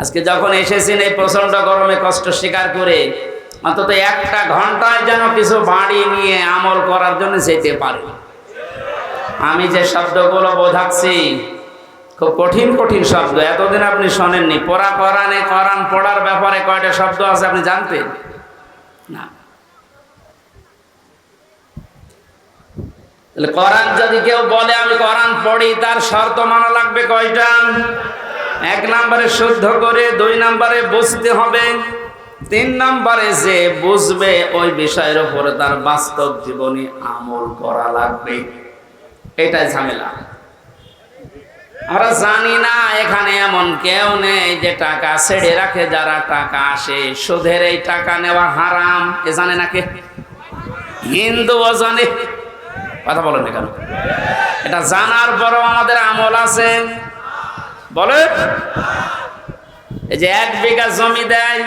আজকে যখন এসেছেন এই প্রচন্ড গরমে কষ্ট স্বীকার করে অন্তত একটা ঘন্টায় যেন কিছু বাড়ি নিয়ে আমল করার জন্য যেতে পারে। আমি যে শব্দগুলো বোঝাচ্ছি খুব কঠিন কঠিন শব্দ, এতদিন আপনি শোনেননি। কোরআনে কোরআন পড়ার ব্যাপারে কয়টা শব্দ আছে আপনি জানতেন না? কোরআন যদি কেউ বলে আমি কোরআন পড়ি, তার শর্ত মানা লাগবে কয়টা? 1 নম্বরে শুদ্ধ করে, 2 নম্বরে বুঝতে হবে, 3 নম্বরে যে বুঝবে ওই বিষয়ের উপরে তার বাস্তব জীবনে আমল করা লাগবে। এটাই ঝামেলা। আমরা জানি না এখানে এমন কেউ নেই যে টাকা ছেড়ে রাখে। যারা টাকা আসে সুদের এই টাকা নেওয়া হারাম, এ জানে না কে? হিন্দুও জানে। কথা বলেন না কেন? এটা জানার পরও আমাদের আমল আছে বলে। এই যে 1 বিঘা জমি দেয়,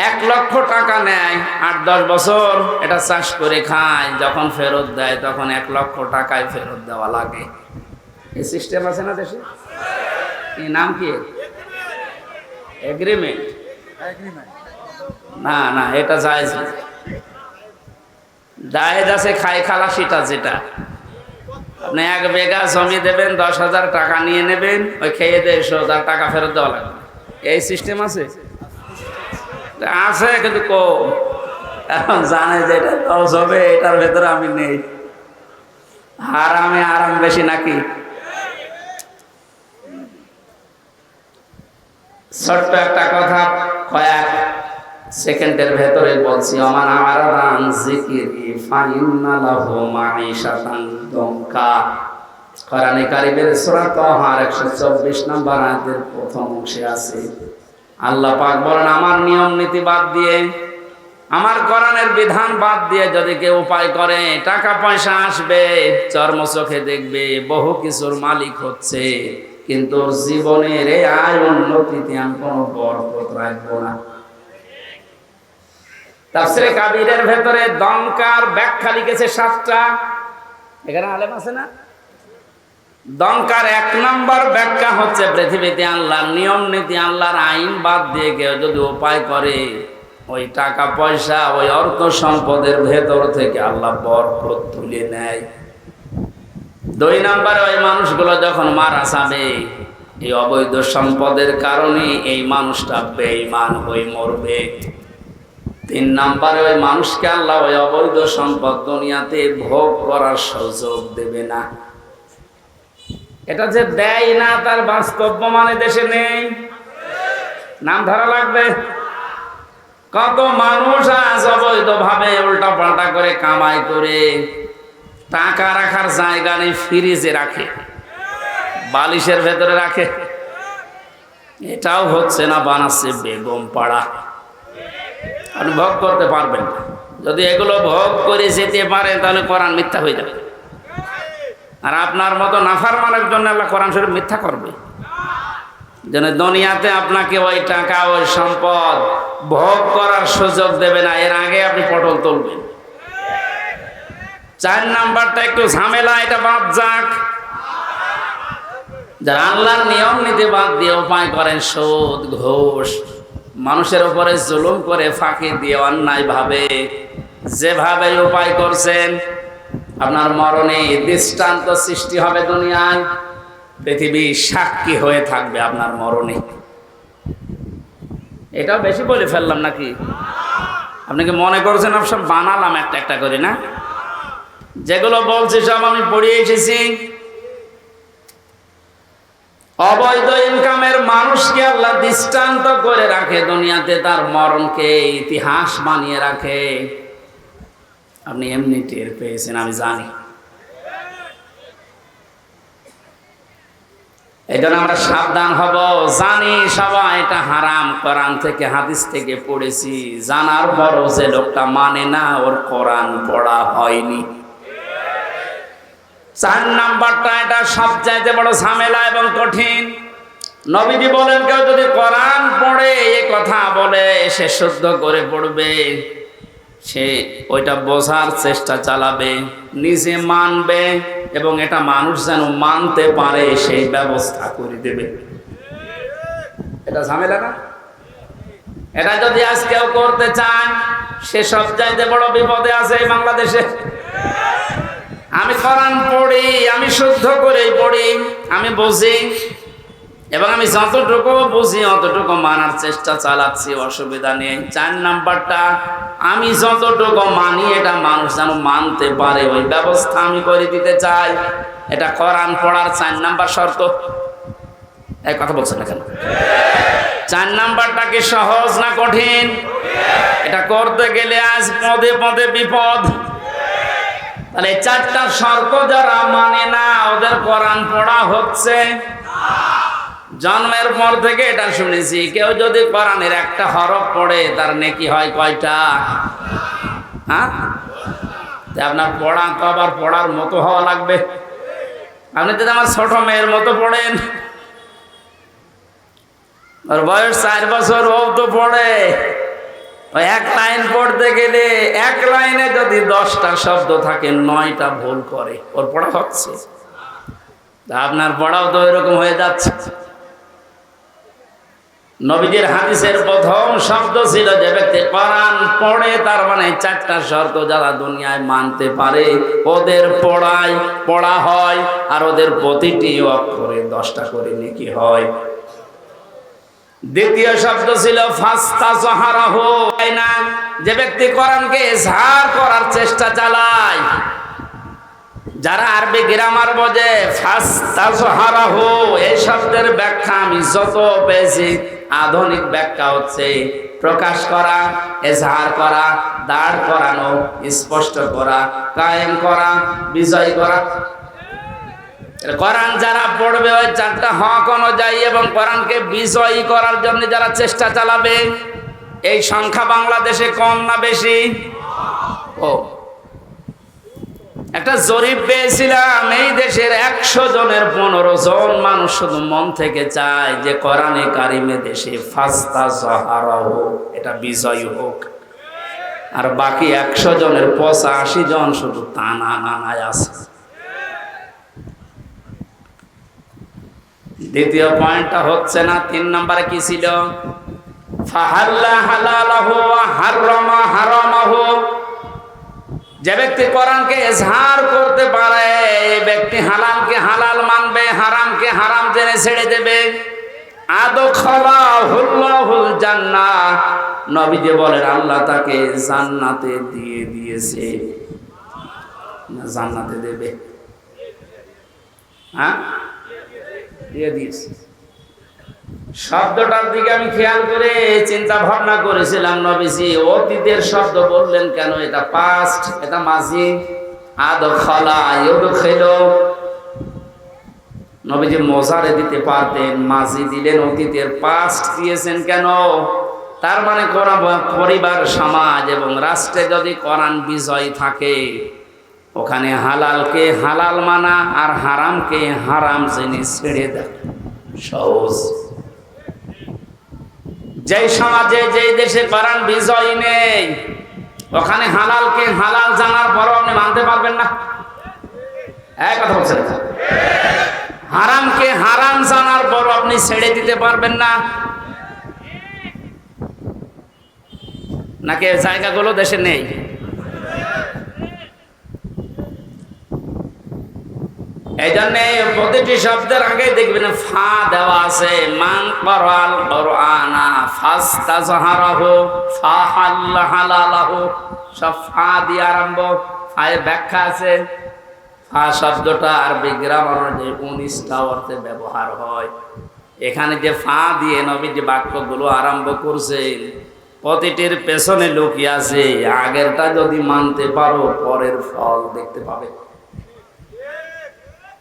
1 লক্ষ টাকা নেয়, 8-10 বছর এটা চাষ করে খায়, যখন ফেরত দেয় তখন 1 লক্ষ টাকায় ফেরত দেওয়া লাগে। এই সিস্টেম আছে না দেশে? এই নাম কি? এগ্রিমেন্ট। না না, এটা জায়েজ না। জায়েজ আছে খাই খালাসিটা, যেটা আপনি 1 বিঘা জমি দেবেন, 10,000 টাকা নিয়ে নেবেন, ওই খেয়ে দিয়ে 100,000 টাকা ফেরত দেওয়া লাগবে। এই সিস্টেম আছে আছে কিন্তু কম। এখন জানে যে এটা লস হবে, এটার ভেতরে আমি নেই। আরাম বেশি নাকি? ছোট্ট একটা কথা কয়েক সেকেন্ডের ভেতরে বলছি। আমার আরাদান যিকরি ফাইন্না লাহু মাঈশাতান দঙ্কা। কোরআনে কারীমের সূরা তাহার 124 নম্বর আয়াতের প্রথম অংশে আছে। আল্লাহ পাক বলেন, আমার নিয়ম নীতি বাদ দিয়ে, আমার কোরআনের বিধান বাদ দিয়ে যদি কেউ উপায় করে, টাকা পয়সা আসবে, চর্ম চোখে দেখবে, বহু কিছুর মালিক হচ্ছে, কিন্তু ওর জীবনের এই আয় উন্নতিতে আমি কোনো বরকত রাখবো না। তাফসীরে কাবীরের ভেতরে দঙ্কার ব্যাখ্যা লিখেছে 7টা। এখানে আলেম আছে না? দঙ্কার 1 নম্বর ব্যাখ্যা হচ্ছে, পৃথিবীতে আল্লাহর নিয়ম নীতি, আল্লাহর আইন বাদ দিয়ে কেউ যদি উপায় করে, ওই টাকা পয়সা, ওই অর্থ সম্পদের ভেতর থেকে আল্লাহ বরকত তুলে নেয়। 2 নম্বরে ওই মানুষগুলো যখন মারা যাবে, এই অবৈধ সম্পদের কারণে এই মানুষটা বেঈমান হয়ে মরবে। 3 নম্বরে ওই মানুষকে আল্লাহ ওই অবৈধ সম্পদ দুনিয়াতে ভোগ করার সুযোগ দেবে না। এটা যে দেয় না তার বাস্তব মানে দেশে নেই, নাম ধরা লাগবে। কত মানুষ আজ অবৈধভাবে উল্টা পাল্টা করে কামাই করে টাকা রাখার জায়গা নেই, ফ্রিজে রাখে, বালিশের ভেতরে রাখে। এটাও হচ্ছে না, বানাচ্ছে বেগম পাড়া। আপনি ভোগ করতে পারবেন না। যদি এগুলো ভোগ করে যেতে পারেন তাহলে কোরআন মিথ্যা হয়ে যাবে। আর আপনার মতো নাফরমানের জন্য আল্লাহ কোরআন শরীফ মিথ্যা করবে, যেন দুনিয়াতে আপনাকে ওই টাকা, ওই সম্পদ ভোগ করার সুযোগ দেবে না। এর আগে আপনি পটল তুলবেন। 4 নাম্বারটা একটু ঝামেলা, এটা বাদ যাক। যারা আল্লাহর নিয়ম নীতি বাদ দিয়ে উপায় করেন, সুদ, ঘুষ, মানুষের উপরে জুলুম করে, ফাঁকি দিয়ে, অন্যায় ভাবে যেভাবে উপায় করছেন, আপনার মরণে দৃষ্টান্ত সৃষ্টি হবে দুনিয়ায়। পৃথিবী সাক্ষী হয়ে থাকবে আপনার মরণে। এটাও বেশি বলে ফেললাম নাকি? আপনি কি মনে করছেন সব বানালাম একটা একটা করে? না, যেগুলো বলছি সব আমি পড়িয়ে এসেছি। অবৈধ ইনকামের মানুষকে আল্লাহ দৃষ্টান্ত করে রাখে দুনিয়াতে, তার মরণকে ইতিহাস বানিয়ে রাখে। আপনি এমনি টের পেয়েছেন, আমি জানি। এই জন্য আমরা সাবধান হব। জানি সবাই এটা হারাম, কোরআন থেকে হাদিস থেকে পড়েছি, জানার পরও যে লোকটা মানে না, ওর কোরআন পড়া হয়নি। 4 নাম্বারটা, এটা সবচাইতে বড় ঝামেলা এবং কঠিন। নবীজি বলেন, কেউ যদি কোরআন পড়ে এই কথা বলে, সে শুদ্ধ করে পড়বে, সে ওইটা বোঝার চেষ্টা চালাবে, নিজে মানবে, এবং এটা মানুষ যেন মানতে পারে সেই ব্যবস্থা করে দেবে। এটা ঝামেলা না? এটা যদি আজ কেউ করতে চান, সে সব চাইতে বড় বিপদে আছে এই বাংলাদেশে। আমি কোরআন পড়ি, আমি শুদ্ধ করেই পড়ি, আমি বুঝি, এবং আমি যতটুকু বুঝি অতটুকু মানার চেষ্টা চালাচ্ছি, অসুবিধা নেই। 4 নাম্বারটা, আমি যতটুকু মানি এটা মানুষ যেন মানতে পারে, ওই ব্যবস্থা আমি করে দিতে চাই। এটা কোরআন পড়ার 4 নাম্বার শর্ত। এই কথা বলছেন না কেন? 4 নাম্বারটা কি সহজ না কঠিন? এটা করতে গেলে আজ পদে পদে বিপদ। তাহলে 4টা শর্ত যারা মানে না, ওদের কোরআন পড়া হচ্ছে। জন্মের পর থেকে এটা শুনেছি, কেউ যদি কোরআনের একটা হরফ পড়ে তার নেকি হয় কয়টা? হ্যাঁ, আপনার পড়া তো আবার পড়ার মতো হওয়া লাগবে। আপনি যদি আমার ছোট মেয়ের মতো পড়েন, ওর বয়স 4 বছর, ও তো পড়ে। ওই 1 লাইন পড়তে গেলে 1 লাইনে যদি 10টা শব্দ থাকে, 9টা ভুল করে। ওর পড়া হচ্ছে, আপনার পড়াও তো এরকম হয়ে যাচ্ছে। নবীজির হাদিসের প্রথম শব্দ ছিল, যে ব্যক্তি কোরআন পড়ে, তার মানে 4টা শর্ত যারা দুনিয়ায় মানতে পারে, ওদের পড়া হয়, আর ওদের প্রতিটি অক্ষরে 10টা করে নেকি হয়। দ্বিতীয় শব্দ ছিল ফাস্তাজহারাহু, না, যে ব্যক্তি কোরআনকে ইজহার করার চেষ্টা চালায়। যারা আরবি গ্রামার বোঝে, ফাস্তাজহারাহু এই শব্দের ব্যাখ্যা আমি যত পেয়েছি, আধুনিক ব্যাখ্যা হচ্ছে প্রকাশ করা, ইজহার করা, দাঁড় করানো, স্পষ্ট করা, কায়েম করা, বিজয় করা। কোরআন যারা পড়বে ওই 4টা হক অনুযায়ী এবং কোরআনকে বিজয়ী করার জন্য যারা চেষ্টা চালাবে, এই সংখ্যা বাংলাদেশে কম না বেশি? ও, একটা জরিপ পেয়েছিলাম, এই দেশের 100 জনের 15 জন মানুষ শুধু মন থেকে চায় যে কোরআনে কারিমে দেশে ফাস্তাজহারাহু এটা বিজয়ী হোক, আর বাকি 100 জনের 85 জন শুধু টানা নানায় আছে। দ্বিতীয় পয়েন্টটা হচ্ছে না। 3 নম্বরে কি ছিল? ফাহাল্লা হালালাহু ওয়া হাররামা হারামাহু, যে ব্যক্তি কোরআনকে ইজহার করতে পারে, এই ব্যক্তি হালালকে হালাল মানবে, হারামকে হারাম জেনে ছেড়ে দেবে। আদখালাহুল্লাহুল জান্নাহ, নবীজি বলেন আল্লাহ তাকে জান্নাতে দিয়ে দিয়েছে, না জান্নাতে দেবে? হ্যাঁ, দিয়ে দিয়েছে। শব্দটার দিকে আমি খেয়াল করে চিন্তা ভাবনা করেছিলাম, নবীজি অতীতের শব্দ বললেন কেন? এটা পাস্ট, এটা মাজি। আদখালা ইউদখিলু, নবীজি মোজারে দিতে পারতেন, মাজি দিলেন, অতীতের পাস্ট দিয়েছেন কেন? তার মানে কোন পরিবার, সমাজ এবং রাষ্ট্রে যদি কোরআন বিজয় থাকে, ওখানে হালালকে হালাল মানা আর হারামকে হারাম জেনে ছেড়ে দেয় সহজ। যেই সমাজে, যেই দেশে কোরআন বিজয় নেই, ওখানে হালালকে হালাল জানার পরও আপনি মানতে পারবেন না। এক কথা বলছেন, হারামকে হারাম জানার পরও আপনি ছেড়ে দিতে পারবেন না। নাকি জায়গাগুলো দেশে নেই? এই জন্য প্রতিটি শব্দের আগে দেখবেন ফা দেওয়া আছে। মান ক্বারাল কুরআনা ফাস্তাজহারাহু ফাহাল্লা হালালাহু, সব ফা দিয়ে আরম্ভ। ফায়ের ব্যাখ্যা আছে। ফা শব্দটা আরবি গ্রামার অনুযায়ী 19টা অর্থে ব্যবহার হয়। এখানে যে ফা দিয়ে নবী যে বাক্যগুলো আরম্ভ করছেন, প্রতিটির পেছনে লুকিয়ে আছে, আগেরটা যদি মানতে পারো পরের ফল দেখতে পাবে।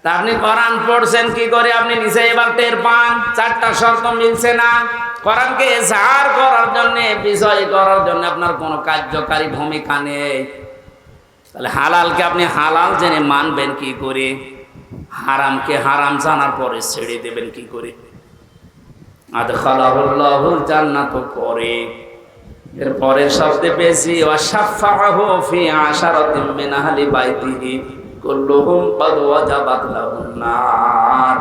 তা আপনি কোরআন পড়ছেন কি করে? আপনি নিজে এবার টের পান 4টা শর্ত মিলছে না। কোরআনকে ইজহার করার জন্য, বিজয় করার জন্য আপনার কোনো কার্যকারী ভূমিকা নেই। তাহলে হালালকে আপনি হালাল জেনে মানবেন কি করে? হারামকে হারাম জানার পরে ছেড়ে দেবেন কি করে? আদখালাহুল্লাহুল জান্নাত পরে, এর পরের শব্দে পেয়েছি ওয়াশাফাহু ফি আশারাতিন মিন আহলি বাইতিহি কুল্লুহুম ক্বাদ ওয়াজাবাত লাহুন নার।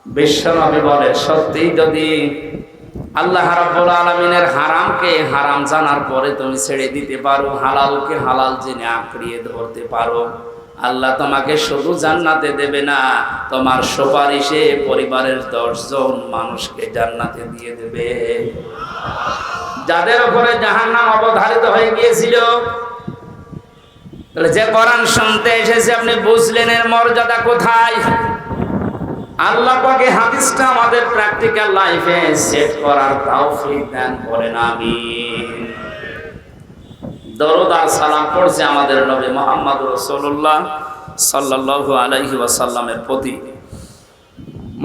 বিশ্বনবী বলে, সত্যি যদি আল্লাহ রাব্বুল আলামিনের হারামকে হারাম জানার পরে তুমি ছেড়ে দিতে পারো, হালালকে হালাল জেনে আঁকড়িয়ে ধরতে পারো, আল্লাহ তোমাকে শুধু জান্নাতে দেবে না, তোমার সুপারিশে পরিবারের 10 জন মানুষকে জান্নাতে দিয়ে দেবে। যাদের উপরে জাহান্নাম অবধারিত হয়ে গিয়েছিল, যে কোরআন শুনতে এসেছে আপনি বুঝলেন এর মর্যাদা কোথায়। আল্লাহ পাকে হাদিসটা আমাদের প্র্যাকটিক্যাল লাইফে সেট করার তৌফিক দান করেন, আমিন। দরুদ আর সালাম পড়ছে আমাদের নবী মুহাম্মদ রাসূলুল্লাহ সাল্লাল্লাহু আলাইহি ওয়াসাল্লামের প্রতি।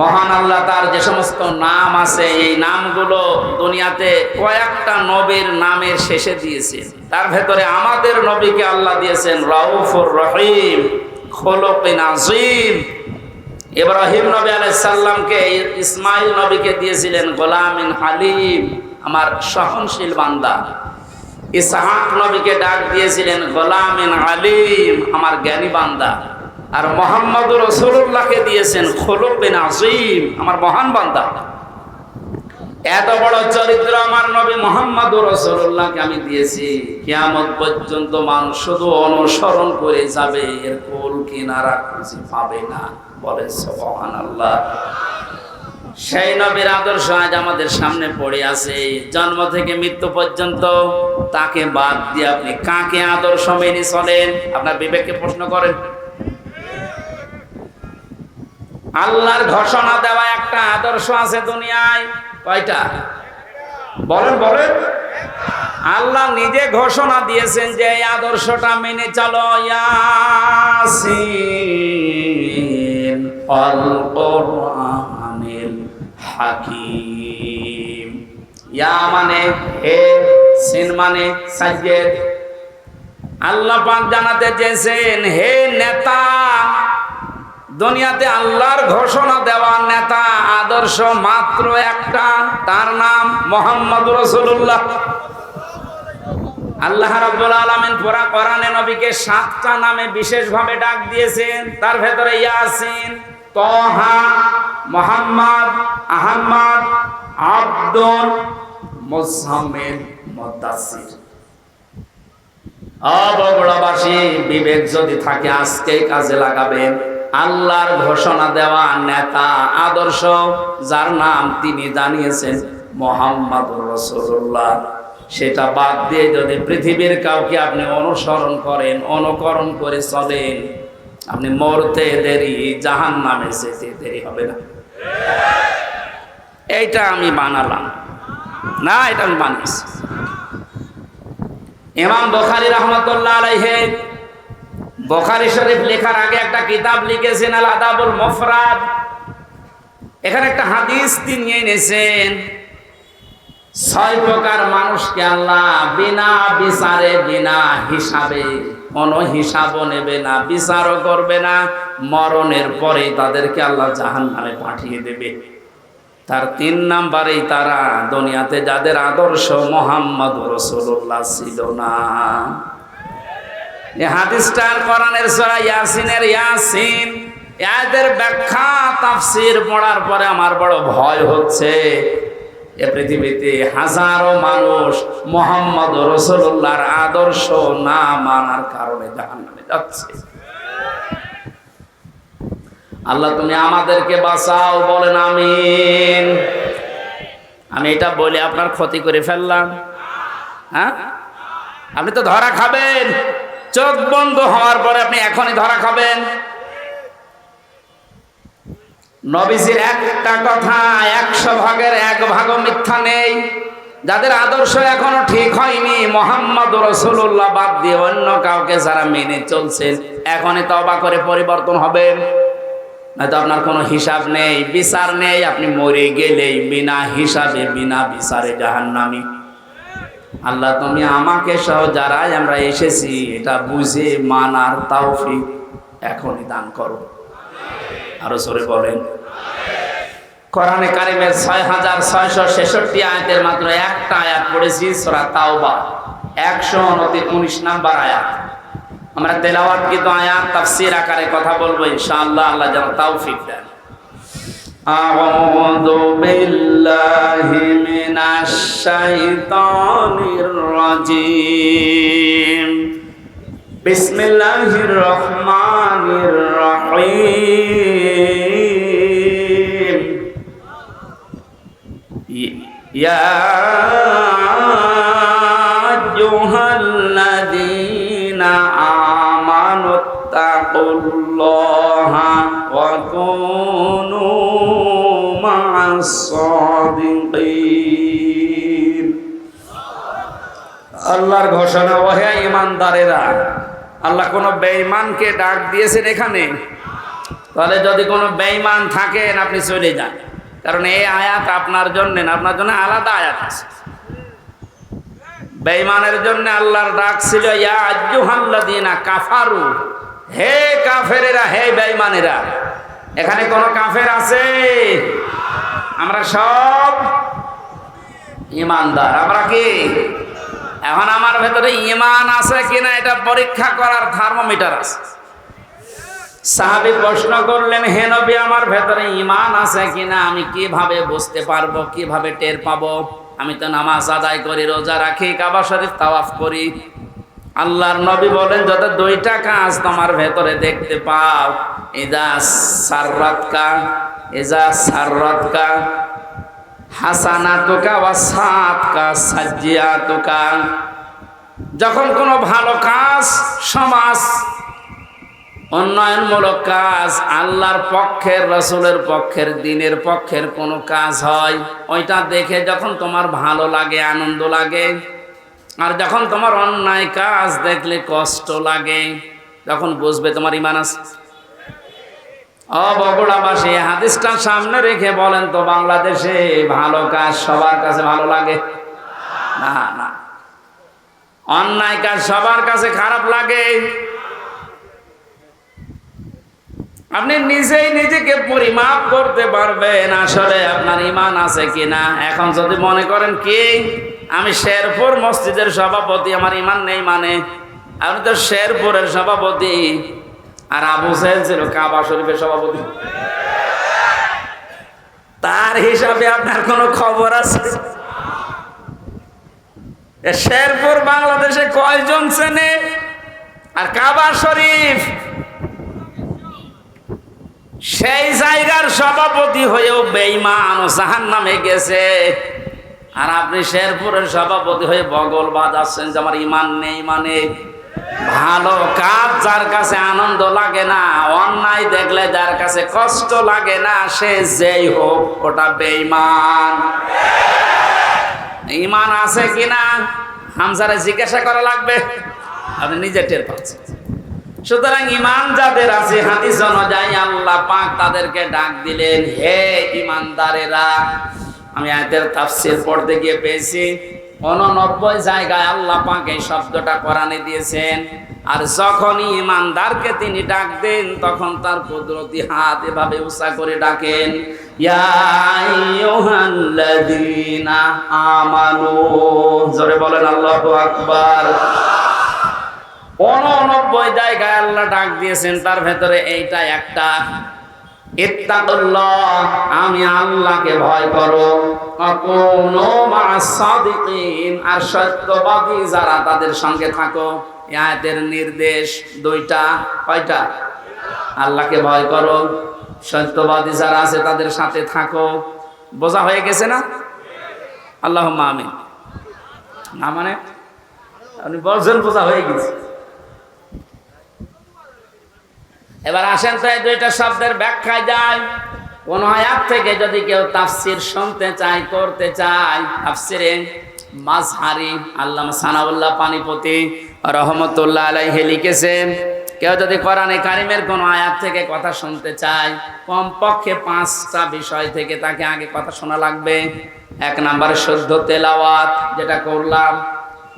মহান আল্লাহ তার যে সমস্ত নাম আছে, এই নামগুলো দুনিয়াতে কয়েকটা নবীর নামের শেষে দিয়েছেন। তার ভেতরে আমাদের নবীকে আল্লাহ দিয়েছেন রাউফুর রহিম, খুলুকিন আযীম। ইব্রাহিম নবী আলাইহিস সালামকে ইসমাইল নবীকে দিয়েছিলেন গোলামিন হালিম, আমার সহনশীল বান্দা। ইসহাক নবীকে ডাক দিয়েছিলেন গোলামিন আলিম, আমার জ্ঞানী বান্দা। আর মুহাম্মদ রাসূলুল্লাহকে দিয়েছেন খুলুকিন আযীম, আমার মহান বান্দা। এত বড় চরিত্র আমার নবী মুহাম্মদ রাসূলুল্লাহকে আমি দিয়েছি, কিয়ামত পর্যন্ত মানুষ শুধু অনুসরণ করে যাবে, এর কুল কিনারা খুঁজে পাবে না। বলে সুবহানাল্লাহ। সেই নবীর আদর্শ আজ আমাদের সামনে পড়ে আছে। জন্ম থেকে মৃত্যু পর্যন্ত তাকে বাদ দিয়ে আপনি কাকে আদর্শ মেনে চলেন? আপনার বিবেককে প্রশ্ন করেন। আল্লাহর ঘোষণা দেওয়া একটা আদর্শ আছে দুনিয়ায়, কয়টা? বলেন বলেন। আল্লাহ নিজে ঘোষণা দিয়েছেন যে এই আদর্শটা মেনে চলো। ইয়াসিন আল কোরআনিল হাকিম। ইয়া মানে হে, সিন মানে সাজ্জেদ। আল্লাহ পাক জানাতে চেয়েছেন, হে নেতা, দুনিয়াতে আল্লাহর ঘোষণা দেওয়া নেতা আদর্শ মাত্র একটা, তার নাম মুহাম্মদ রাসূলুল্লাহ। আল্লাহ রাব্বুল আলামিন পুরা কোরআনে নবীকে 7টা নামে বিশেষভাবে ডাক দিয়েছেন। তার ভেতরে ইয়াসিন, তাহা, মুহাম্মদ, আহমদ, আব্দুল, মুজাম্মিল, মুদাসসির। বগুড়াবাসী, বিবেক যদি থাকে আজকে কাজে লাগাবেন। আল্লাহর ঘোষণা দেওয়া নেতা আদর্শ যার নাম তিনি জানিয়েছেন মুহাম্মদ রাসূলুল্লাহ, সেটা বাদ দিয়ে যদি পৃথিবীর কাউকে আপনি অনুসরণ করেন, অনুকরণ করে চলেন, আপনি মরতে দেরি, জাহান্নামে যেতে দেরি হবে না। এইটা আমি বানালাম না, এটা আমি বানিয়েছি। ইমাম বুখারী রাহমাতুল্লাহ আলাইহি বুখারী শরীফ লেখার আগে একটা কিতাব লিখেছেন আল আদাবুল মুফরাদ। এখানে একটা হাদিস তিনি এনেছেন, 6 প্রকার মানুষকে আল্লাহ বিনা বিচারে, বিনা হিসাবে, কোনো হিসাবও নেবে না, বিচারও করবে না, মরণের পরে তাদেরকে আল্লাহ জাহান্নামে পাঠিয়ে দেবে। তার 3 নাম্বারেই তারা দুনিয়াতে যাদের আদর্শ মুহাম্মদ রাসূলুল্লাহ ছিল না। এই হাদিসটা কোরআনের সূরা ইয়াসিনের ইয়াসিন, এদের ব্যাখ্যা তাফসীর পড়ার পরে আমার বড় ভয় হচ্ছে। এ পৃথিবীতে হাজারো মানুষ মুহাম্মদ রাসূলুল্লাহর আদর্শ না মানার কারণে জাহান্নামে যাচ্ছে। আল্লাহ তুমি আমাদেরকে বাঁচাও, বলেন আমিন। আমি এটা বলে আপনার ক্ষতি করে ফেললাম? হ্যাঁ, আপনি তো ধরা খাবেন। চোখ বন্ধ হওয়ার পরে আপনি এখনই ধরা খাবেন। নবীজির একটা কথা 100 ভাগের 1 ভাগও মিথ্যা নেই। যাদের আদর্শ এখনো ঠিক হয়নি, মুহাম্মদ রাসূলুল্লাহ বাদ দিয়ে অন্য কাউকে যারা মেনে চলছেন, এখনই তওবা করে পরিবর্তন হবেন। নয়তো আপনার কোনো হিসাব নেই, বিচার নেই, আপনি মরে গেলেই বিনা হিসাবে, বিনা বিচারে জাহান্নামী। আল্লাহ তুমি আমাকে সহ যারাই আমরা এসেছি এটা বুঝে মানার তৌফিক এখনই দান করো। আরো জোরে বলেন। কোরআনে কারিমের 6666 আয়াতের মাত্র একটা আয়াত পড়েছি, সূরা তাওবা 119 নাম্বার আয়াত। আমরা তেলাওয়াতকৃত আয়াত তাফসীর আকারে কথা বলবো ইনশাআল্লাহ, আল্লাহ যেন তৌফিক দেন। আউযু বিল্লাহি মিনাশ শাইতানির রাজীম। বিসমিল্লাহির রহমানির রহিম। ইয়া আইয়ুহাল্লাযীনা আমানুত্তাকুল্লাহা ওয়া কুনু মা'আস সাদিকিন। আল্লাহর ঘোষণা, ওহে ঈমানদারেরা, আল্লাহ কোন বেঈমানকে ডাক দিয়েছেন এখানে? তাহলে যদি কোনো বেঈমান থাকেন আপনি চলে যান, কারণ এই আয়াত আপনার জন্য না, আপনার জন্য আলাদা আয়াত আছে। বেঈমানের জন্য আল্লাহর ডাক ছিল ইয়া আইয়ুহাল্লাযীনা কাফারু, হে কাফেরেরা, হে বেঈমানেরা। এখানে কোন কাফের আছে? আমরা সব ঈমানদার। আমরা কি? এখন আমার ভেতরে ঈমান আছে কিনা এটা পরীক্ষা করার থার্মোমিটার আছে। সাহাবী প্রশ্ন করলেন, হে নবী, আমার ভেতরে ঈমান আছে কিনা আমি কিভাবে বুঝতে পারবো, কিভাবে টের পাবো? আমি তো নামাজ আদায় করি, রোজা রাখি, কাবা শরীফ তাওয়াফ করি। আল্লাহর নবী বলেন, যত দুইটা কাজ তোমার ভেতরে দেখতে পাও, ইজা সাররাতকা হাসানাতুকা ওয়া সাআতকা সাজ্জিয়াতুকা। যখন কোনো ভালো কাজ, সমাজ উন্নয়নমূলক কাজ, আল্লাহর পক্ষের, রাসূলের পক্ষের, দ্বীনের পক্ষের কোনো কাজ হয়, ওইটা দেখে যখন তোমার ভালো লাগে, আনন্দ লাগে, আর যখন তোমার অন্যায় কাজ দেখলে কষ্ট লাগে, তখন বুঝবে তোমার ঈমান আছে। ও বগুড়াবাসী, হাদিসটা সামনে রেখে বলেন তো, বাংলাদেশে ভালো কাজ সবার কাছে ভালো লাগে? না না, অন্যায় কাজ সবার কাছে খারাপ লাগে। আপনি নিজেই নিজেকে পরিমাপ করতে পারবেন আসলে আপনার ঈমান আছে কিনা। এখন যদি মনে করেন কি আমি শেরপুর মসজিদের সভাপতি, আমার ঈমান নেই, মানে আপনি তো শেরপুরের সভাপতি, আর আবু সাহেব ছিল কাবা শরীফের সভাপতি, তার হিসাবে আপনার কোনো খবর আছে? শেরপুর বাংলাদেশে কয়জন চেনে? আর কাবা শরীফ সেই জায়গার সভাপতি হয়েও বেঈমান ও জাহান্নামে গেছে, আর আপনি শেরপুরের সভাপতি হয়ে বগল বাজাচ্ছেন যে আমার ঈমান নেই। মানে ভালো কাজ যার কাছে আনন্দ লাগে না, অন্যায় দেখলে যার কাছে কষ্ট লাগে না, সে যেই হোক ওটা বেঈমান। ঈমান আছে কিনা হামজারে জিজ্ঞাসা করা লাগবে, আপনি নিজে টের পাচ্ছেন। সুতরাং ঈমান যাদের আছে, হাদিস অনুযায়ী আল্লাহ পাক তাদেরকে ডাক দিলেন, হে ঈমানদারেরা। আমি আয়াতের তাফসীর পড়তে গিয়ে পেয়েছি 89 জায়গায় আল্লাহ পাক এই শব্দটা কোরআনে দিয়েছেন। আর যখনই ঈমানদারকে তিনি ডাক দেন, তখন তার কুদরতি হাত এভাবে উঁচা করে ডাকেন, ইয়া আইয়ুহাল্লাযীনা আমানু। জোরে বলেন আল্লাহু আকবার। 89 জায়গায় আল্লাহ ডাক দিয়েছেন, তার ভেতরে এইটা একটা, ইত্তাকুল্লাহ, আমি আল্লাহকে ভয় করো, কুনু মা'আস সাদিকিন, আর সত্যবাদী যারা তাদের সঙ্গে থাকো। এই আয়াতের নির্দেশ দুইটা, কয়টা? আল্লাহকে ভয় করো, সত্যবাদী যারা আছে তাদের সাথে থাকো। বোঝা হয়ে গেছে না? আল্লাহুম্মা আমিন। না মানে আপনি বলছেন বোঝা হয়ে গেছে। এবার আসেন তো এই দুইটা শব্দের ব্যাখ্যায় যায়। কোন আয়াত থেকে যদি কেউ তাফসীর শুনতে চায়, করতে চায়, তাফসীরে মাজহারি আল্লামা সানাউল্লাহ পানিপতি রহমতুল্লাহ আলাইহি লিখেছেন, কেউ যদি কোরআনে কারিমের কোন আয়াত থেকে কথা শুনতে চায়, কমপক্ষে 5টা বিষয় থেকে তাকে আগে কথা শোনা লাগবে। 1 নম্বরে শুদ্ধ তেলাওয়াত, যেটা করলাম।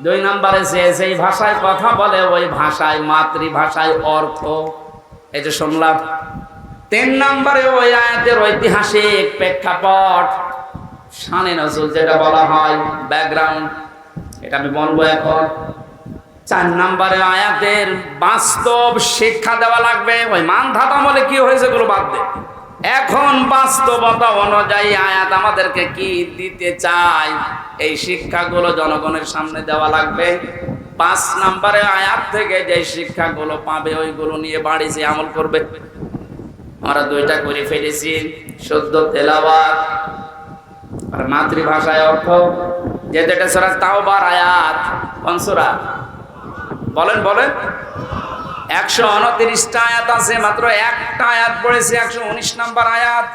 2 নম্বরে যেই ভাষায় কথা বলে ওই ভাষায়, মাতৃভাষায় অর্থ, এই যে শুনলাম। 3 নম্বরে ওই আয়াতের ঐতিহাসিক প্রেক্ষাপট, শানে নজুল যেটা বলা হয়, ব্যাকগ্রাউন্ড, এটা আমি বলবো এখন। 4 নম্বরে আয়াতের বাস্তব শিক্ষা দেওয়া লাগবে। ওই মান ধাতা বলে কি হয়েছে গুলো বাদ দে, এখন বাস্তবতা অনুযায়ী আয়াত আমাদেরকে কি দিতে চায়, এই শিক্ষাগুলো জনগণের সামনে দেওয়া লাগবে। 5 নম্বরে আয়াত থেকে যে শিক্ষাগুলো পাবে ওইগুলো নিয়ে বাড়ি যে আমল করবে। আমরা 2টা করে ফেলেছি, শুদ্ধ তেলাওয়াত আর মাতৃভাষায় অর্থ। যেহেতু এটা সূরা তাওবার আয়াত, কোন সূরা বলেন বলেন? 129টা আয়াত আছে, মাত্র একটা আয়াত পড়েছি, 119 নম্বর আয়াত।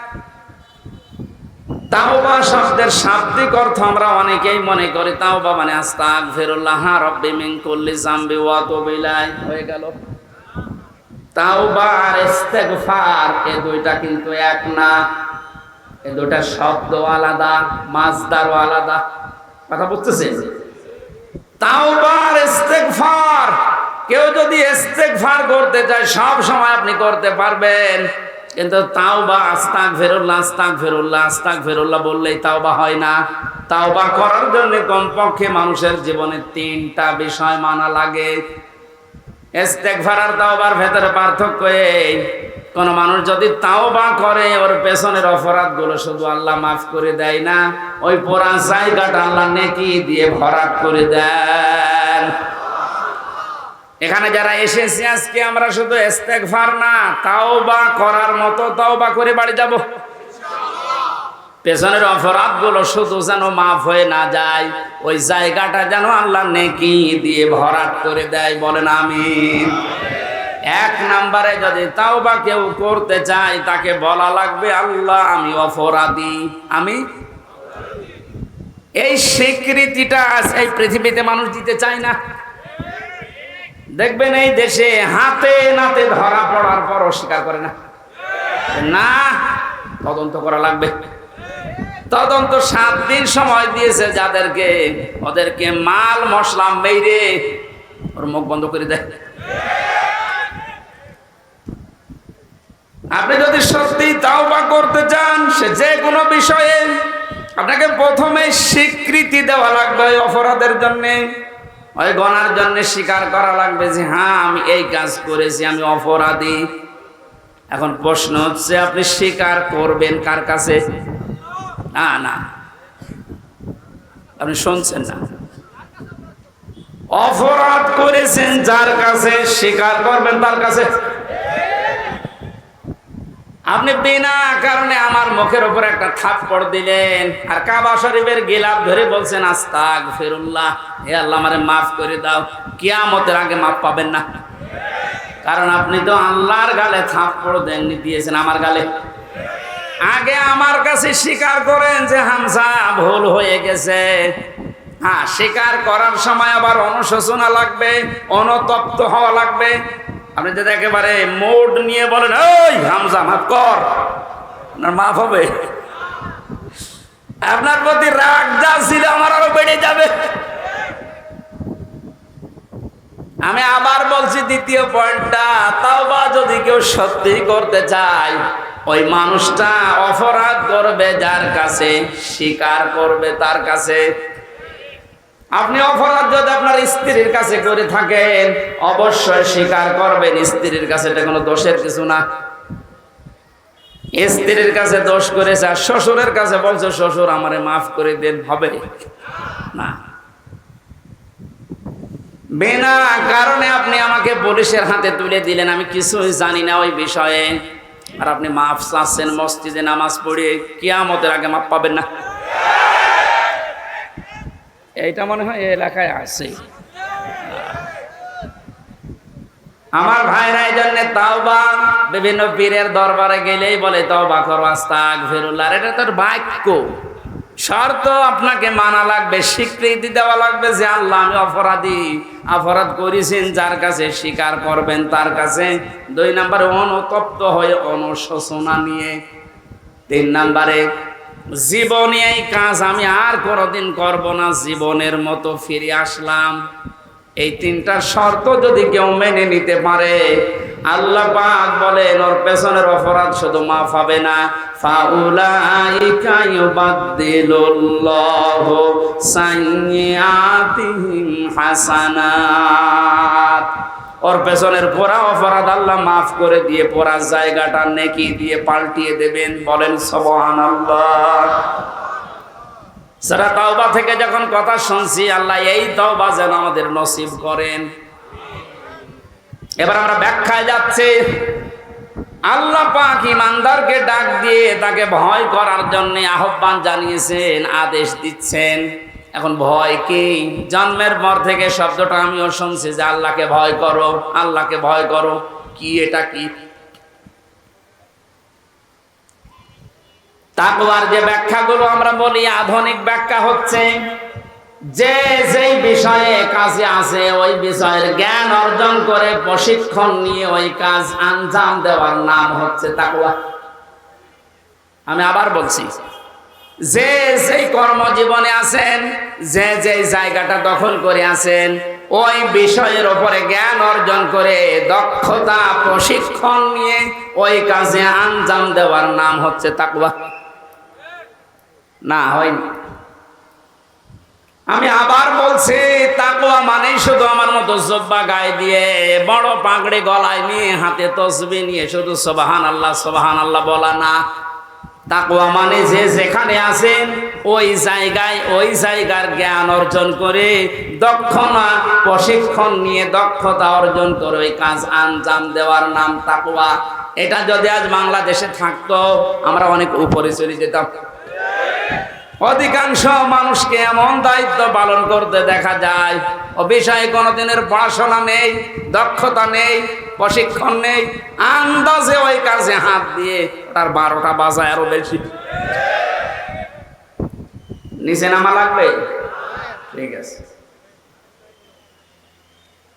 তাওবা শব্দের শাব্দিক অর্থ আমরা অনেকেই মনে করি তাওবা মানে আস্তাগফিরুল্লাহ রাব্বি মিন কুল্লি যামবি ওয়া আতুবু ইলাইহি, হয়ে গেল। তাওবা আর ইস্তেগফার এই 2টা কিন্তু এক না, এই 2টা শব্দ আলাদা, মাজদারও আলাদা। কথা বুঝতেছেন? তাওবা আর ইস্তেগফার, কেউ যদি ইস্তেগফার করতে চায় সব সময় আপনি করতে পারবেন, কিন্তু তাওবা আস্তাগফিরুল্লাহ আস্তাগফিরুল্লাহ আস্তাগফিরুল্লাহ বললেই তাওবা হয় না। তাওবা করার জন্য কমপক্ষে মানুষের জীবনে 3টা বিষয় মানা লাগে। ইস্তেগফার আর তাওবার ভেতরে পার্থক্য এই, কোন মানুষ যদি তাওবা করে ওর পেছনের অপরাধগুলো শুধু আল্লাহ মাফ করে দেয় না, ওই পুরা জায়গাটা আল্লাহ নেকি দিয়ে ভরাট করে দেন। এখানে যারা এসেছি আজকে আমরা শুধু ইস্তেগফার না, তাওবা করার মতো তাওবা করে বাড়ি যাব। পেছনের অপরাধগুলো শুধু যেন মাফ হয়ে না যায়, ওই জায়গাটা যেন আল্লাহ নেকি দিয়ে ভরাট করে দেয়। বলেন আমিন। 1 নম্বরে যদি তাওবা কেউ করতে চায় তাকে বলা লাগবে আল্লাহ আমি অপরাধী, আমি। এই স্বীকৃতিটা এই পৃথিবীতে মানুষ দিতে চায় না। দেখবেন এই দেশে হাতে নাতে ধরা পড়ার পর অস্বীকার করে না, না তদন্ত করা লাগবে। তদন্ত 7 দিন সময় দিয়েছে যাদেরকে, ওদেরকে মাল মশলা মেরে ওর মুখ বন্ধ করে দেয়। আপনি যদি সত্যি তাওবা করতে চান সে যে কোনো বিষয়ে, আপনাকে প্রথমে স্বীকৃতি দেওয়া লাগবে ওই অপরাধের জন্যে, ওই গুনার জন্য স্বীকার করা লাগবে যে হ্যাঁ আমি এই কাজ করেছি, আমি অপরাধী। এখন প্রশ্ন হচ্ছে আপনি স্বীকার করবেন কার কাছে? না না, আপনি শুনছেন না। অপরাধ করেছেন যার কাছে, স্বীকার করবেন তার কাছে। আপনি বিনা কারণে আমার মুখের উপর একটা থাপ্পড় দিলেন আর কাবা শরীফের গিলাফ ধরে বলছেন আস্তাগফিরুল্লাহ, হে আল্লাহ আমারে মাফ করে দাও, কিয়ামতের আগে মাফ পাবেন না। কারণ আপনি তো আল্লাহর গালে থাপ্পড় দেননি, দিয়েছেন আমার গালে। আগে আমার কাছে স্বীকার করেন যে হামজা ভুল হয়ে গেছে। হ্যাঁ, স্বীকার করার সময় আবার অনুশোচনা লাগবে, অনুতপ্ত হওয়া লাগবে। আপনি যদি একেবারে মোড নিয়ে বলেন ওই হামজা মাফ কর, আপনার মাফ হবে? আপনার প্রতি রাগ যা ছিল আমার আরো বেড়ে যাবে। আমি আবার বলছি দ্বিতীয় পয়েন্টটা, তাওবা যদি কেউ সত্যি করতে চায় ওই মানুষটা অপরাধ করবে যার কাছে, স্বীকার করবে তার কাছে। আপনি অপরাধ যদি আপনার স্ত্রীর কাছে করে থাকেন অবশ্যই স্বীকার করবেন স্ত্রীর কাছে, এটা কোনো দোষের কিছু না। স্ত্রীর কাছে দোষ করেছে আর শ্বশুরের কাছে বলছে শ্বশুর আমারে মাফ করে দেন, হবে না। বিনা কারণে আপনি আমাকে পুলিশের হাতে তুলে দিলেন, আমি কিছুই জানি না ওই বিষয়ে, আর আপনি মাফ চাচ্ছেন মসজিদে নামাজ পড়ে, কিয়ামতের আগে মাফ পাবেন না। এইটা মনে হয় এই এলাকায় আছে। আমার ভাইরা এই জন্য তাওবা বিভিন্ন পীরের দরবারে গেলেই বলে তাওবা করো আস্তাগফিরুল্লাহ, এটা তোর বাক্য। শর্ত আপনাকে মানা লাগবে, স্বীকৃতি দেওয়া লাগবে যে আল্লাহ আমি অপরাধী, অপরাধ করেছেন যার কাছে, স্বীকার করবেন তার কাছে। 2 নম্বরে অনুতপ্ত হয়ে অনুশোচনা নিয়ে। 3 নম্বরে জীবনে এই কাজ আমি আর কোনোদিন করব না, জীবনের মতো ফিরে আসলাম। এই 3টা শর্ত যদি কেউ মেনে নিতে পারে আল্লাহ পাক বলেন ওর পেছনের অপরাধ শুধু মাফ হবে না, ফাউলাইকা ইউবাদদিলুল্লাহু সাইয়্যাতিহিম হাসানাত। ওর পেছনের পুরা অপরাধ আল্লাহ মাফ করে দিয়ে পুরা জায়গাটা নেকি দিয়ে পাল্টিয়ে দেবেন। বলেন সুবহানাল্লাহ। সূরা তাওবা থেকে যখন কথা শুনছি, আল্লাহ এই তাওবা যেন আমাদের নসিব করেন। এবার আমরা ব্যাখ্যায় যাচ্ছি। আল্লাহ পাক ঈমানদারকে ডাক দিয়ে তাকে ভয় করার জন্য আহ্বান জানিয়েছেন, আদেশ দিচ্ছেন। এখন ভয় কি? জন্মের পর থেকে শব্দটা আমিও শুনছি যে আল্লাহকে ভয় করো, আল্লাহকে ভয় করো। কি এটা কি? তাকওয়ার যে ব্যাখ্যাগুলো আমরা বলি, আধুনিক ব্যাখ্যা হচ্ছে যে যেই বিষয়ে কাজে আছে ওই বিষয়ের জ্ঞান অর্জন করে প্রশিক্ষণ নিয়ে ওই কাজ আঞ্জাম দেওয়ার নাম হচ্ছে তাকওয়া। আমি আবার বলছি, যে যেই কর্মজীবনে আছেন, যে যেই জায়গাটা দখল করে আছেন, ওই বিষয়ের উপরে জ্ঞান অর্জন করে দক্ষতা প্রশিক্ষণ নিয়ে ওই কাজে আঞ্জাম দেওয়ার নাম হচ্ছে তাকওয়া। না হয়নি। আমি আবার বলছি, তাকওয়া মানে শুধু আমার মতো জুব্বা গায়ে দিয়ে বড় পাগড়ি গলায় নিয়ে হাতে তসবিহ নিয়ে শুধু সুবহানাল্লাহ সুবহানাল্লাহ বলা না। তাকওয়া মানে যে যেখানে আছেন ওই জায়গায় ওই জায়গার জ্ঞান অর্জন করে দক্ষতা প্রশিক্ষণ নিয়ে দক্ষতা অর্জন করে ওই কাজ আঞ্জাম দেওয়ার নাম তাকওয়া। এটা যদি আজ বাংলাদেশে থাকতো আমরা অনেক উপরে চলে যেতাম। অধিকাংশ মানুষকে এমন দায়িত্ব পালন করতে দেখা যায় ও বিষয়ে কোনোদিনের পড়াশোনা নেই, দক্ষতা নেই, প্রশিক্ষণ নেই, আন্দাজে ওই কাজে হাত দিয়ে তার 12টা বাজায় আরো বেশি। নিচে নামা লাগবে? ঠিক আছে।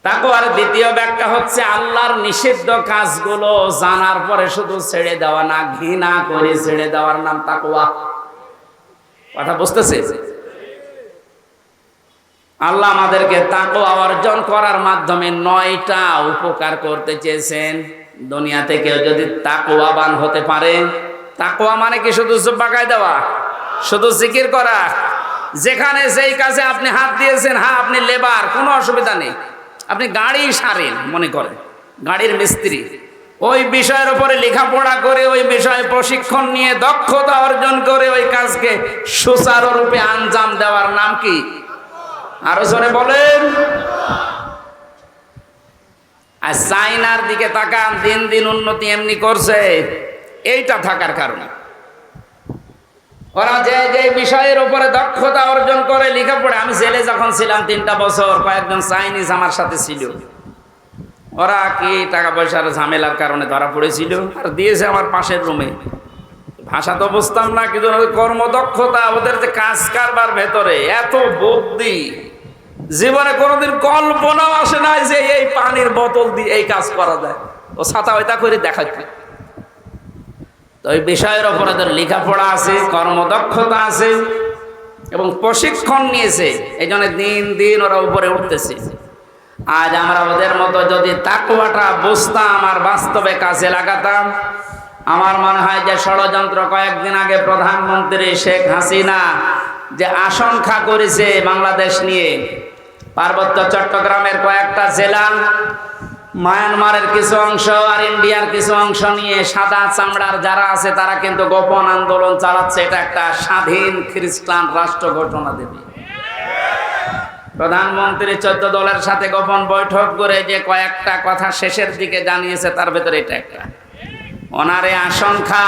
তাকওয়ার দ্বিতীয় ব্যাখ্যা হচ্ছে আল্লাহর নিষিদ্ধ কাজগুলো জানার পরে শুধু ছেড়ে দেওয়া না, ঘৃণা করে ছেড়ে দেওয়ার নাম তাকওয়া। কথা বুঝতেছে? আল্লাহ আমাদেরকে তাকওয়া অর্জন করার মাধ্যমে 9টা উপকার করতে চেয়েছেন। দুনিয়াতে কেউ যদি তাকওয়াবান হতে পারে, তাকওয়া মানে কি শুধু জুব্বা গায়ে দেওয়া, শুধু জিকির করা? যেখানে যেই কাজে আপনি হাত দিয়েছেন, হ্যাঁ আপনি লেবার, কোনো অসুবিধা নেই, আপনি গাড়ি সারেন মনে করেন, গাড়ির মিস্ত্রি, ওই বিষয়ের উপরে লেখাপড়া করে ওই বিষয়ে প্রশিক্ষণ নিয়ে দক্ষতা অর্জন করে ওই কাজকে সুচারুরূপে আঞ্জাম দেওয়ার নাম কি? আরো জোরে বলেন। আর চাইনার দিকে তাকান, দিন দিন উন্নতি এমনি করছে, এইটা থাকার কারণে। ওরা যে যে বিষয়ের উপরে দক্ষতা অর্জন করে লেখাপড়া, আমি জেলে যখন ছিলাম 3টা বছর, কয়েকজন চাইনিজ আমার সাথে ছিল। ওরা কি টাকা পয়সার ঝামেলার কারণে ধরা পড়েছিল আর দিয়েছে আমার পাশের রুমে। ভাষা তো বুঝতাম না, কিন্তু কর্মদক্ষতা, ওদের যে কাজ কারবার ভেতরে এত বুদ্ধি, জীবনে কোনোদিন কল্পনাও আসে না যে এই পানির বোতল দিয়ে এই কাজ করা যায়। ও ছাতা ওইটা করে দেখাচ্ছে। তো এই বিষয়ের ওপর ওদের লেখাপড়া আছে, কর্মদক্ষতা আছে এবং প্রশিক্ষণ নিয়েছে, এই জন্য দিন দিন ওরা উপরে উঠতেছে। আজ আমরা ওদের মতো যদি তাকওয়াটা বুঝতাম আর বাস্তবে কাজে লাগাতাম, আমার মনে হয় যে ষড়যন্ত্র কয়েকদিন আগে প্রধানমন্ত্রী শেখ হাসিনা যে আশঙ্কা করেছে বাংলাদেশ নিয়ে, পার্বত্য চট্টগ্রামের কয়েকটা জেলা, মায়ানমারের কিছু অংশ আর ইন্ডিয়ার কিছু অংশ নিয়ে সাদা চামড়ার যারা আছে তারা কিন্তু গোপন আন্দোলন চালাচ্ছে। এটা একটা স্বাধীন খ্রিস্টান রাষ্ট্র ঘোষণা দেবে। প্রধানমন্ত্রী 14 দলের সাথে গোপন বৈঠক করে যে কয়েকটা কথা শেষের দিকে জানিয়েছে, তার ভেতরে এটা একটা। ওনারে আশঙ্কা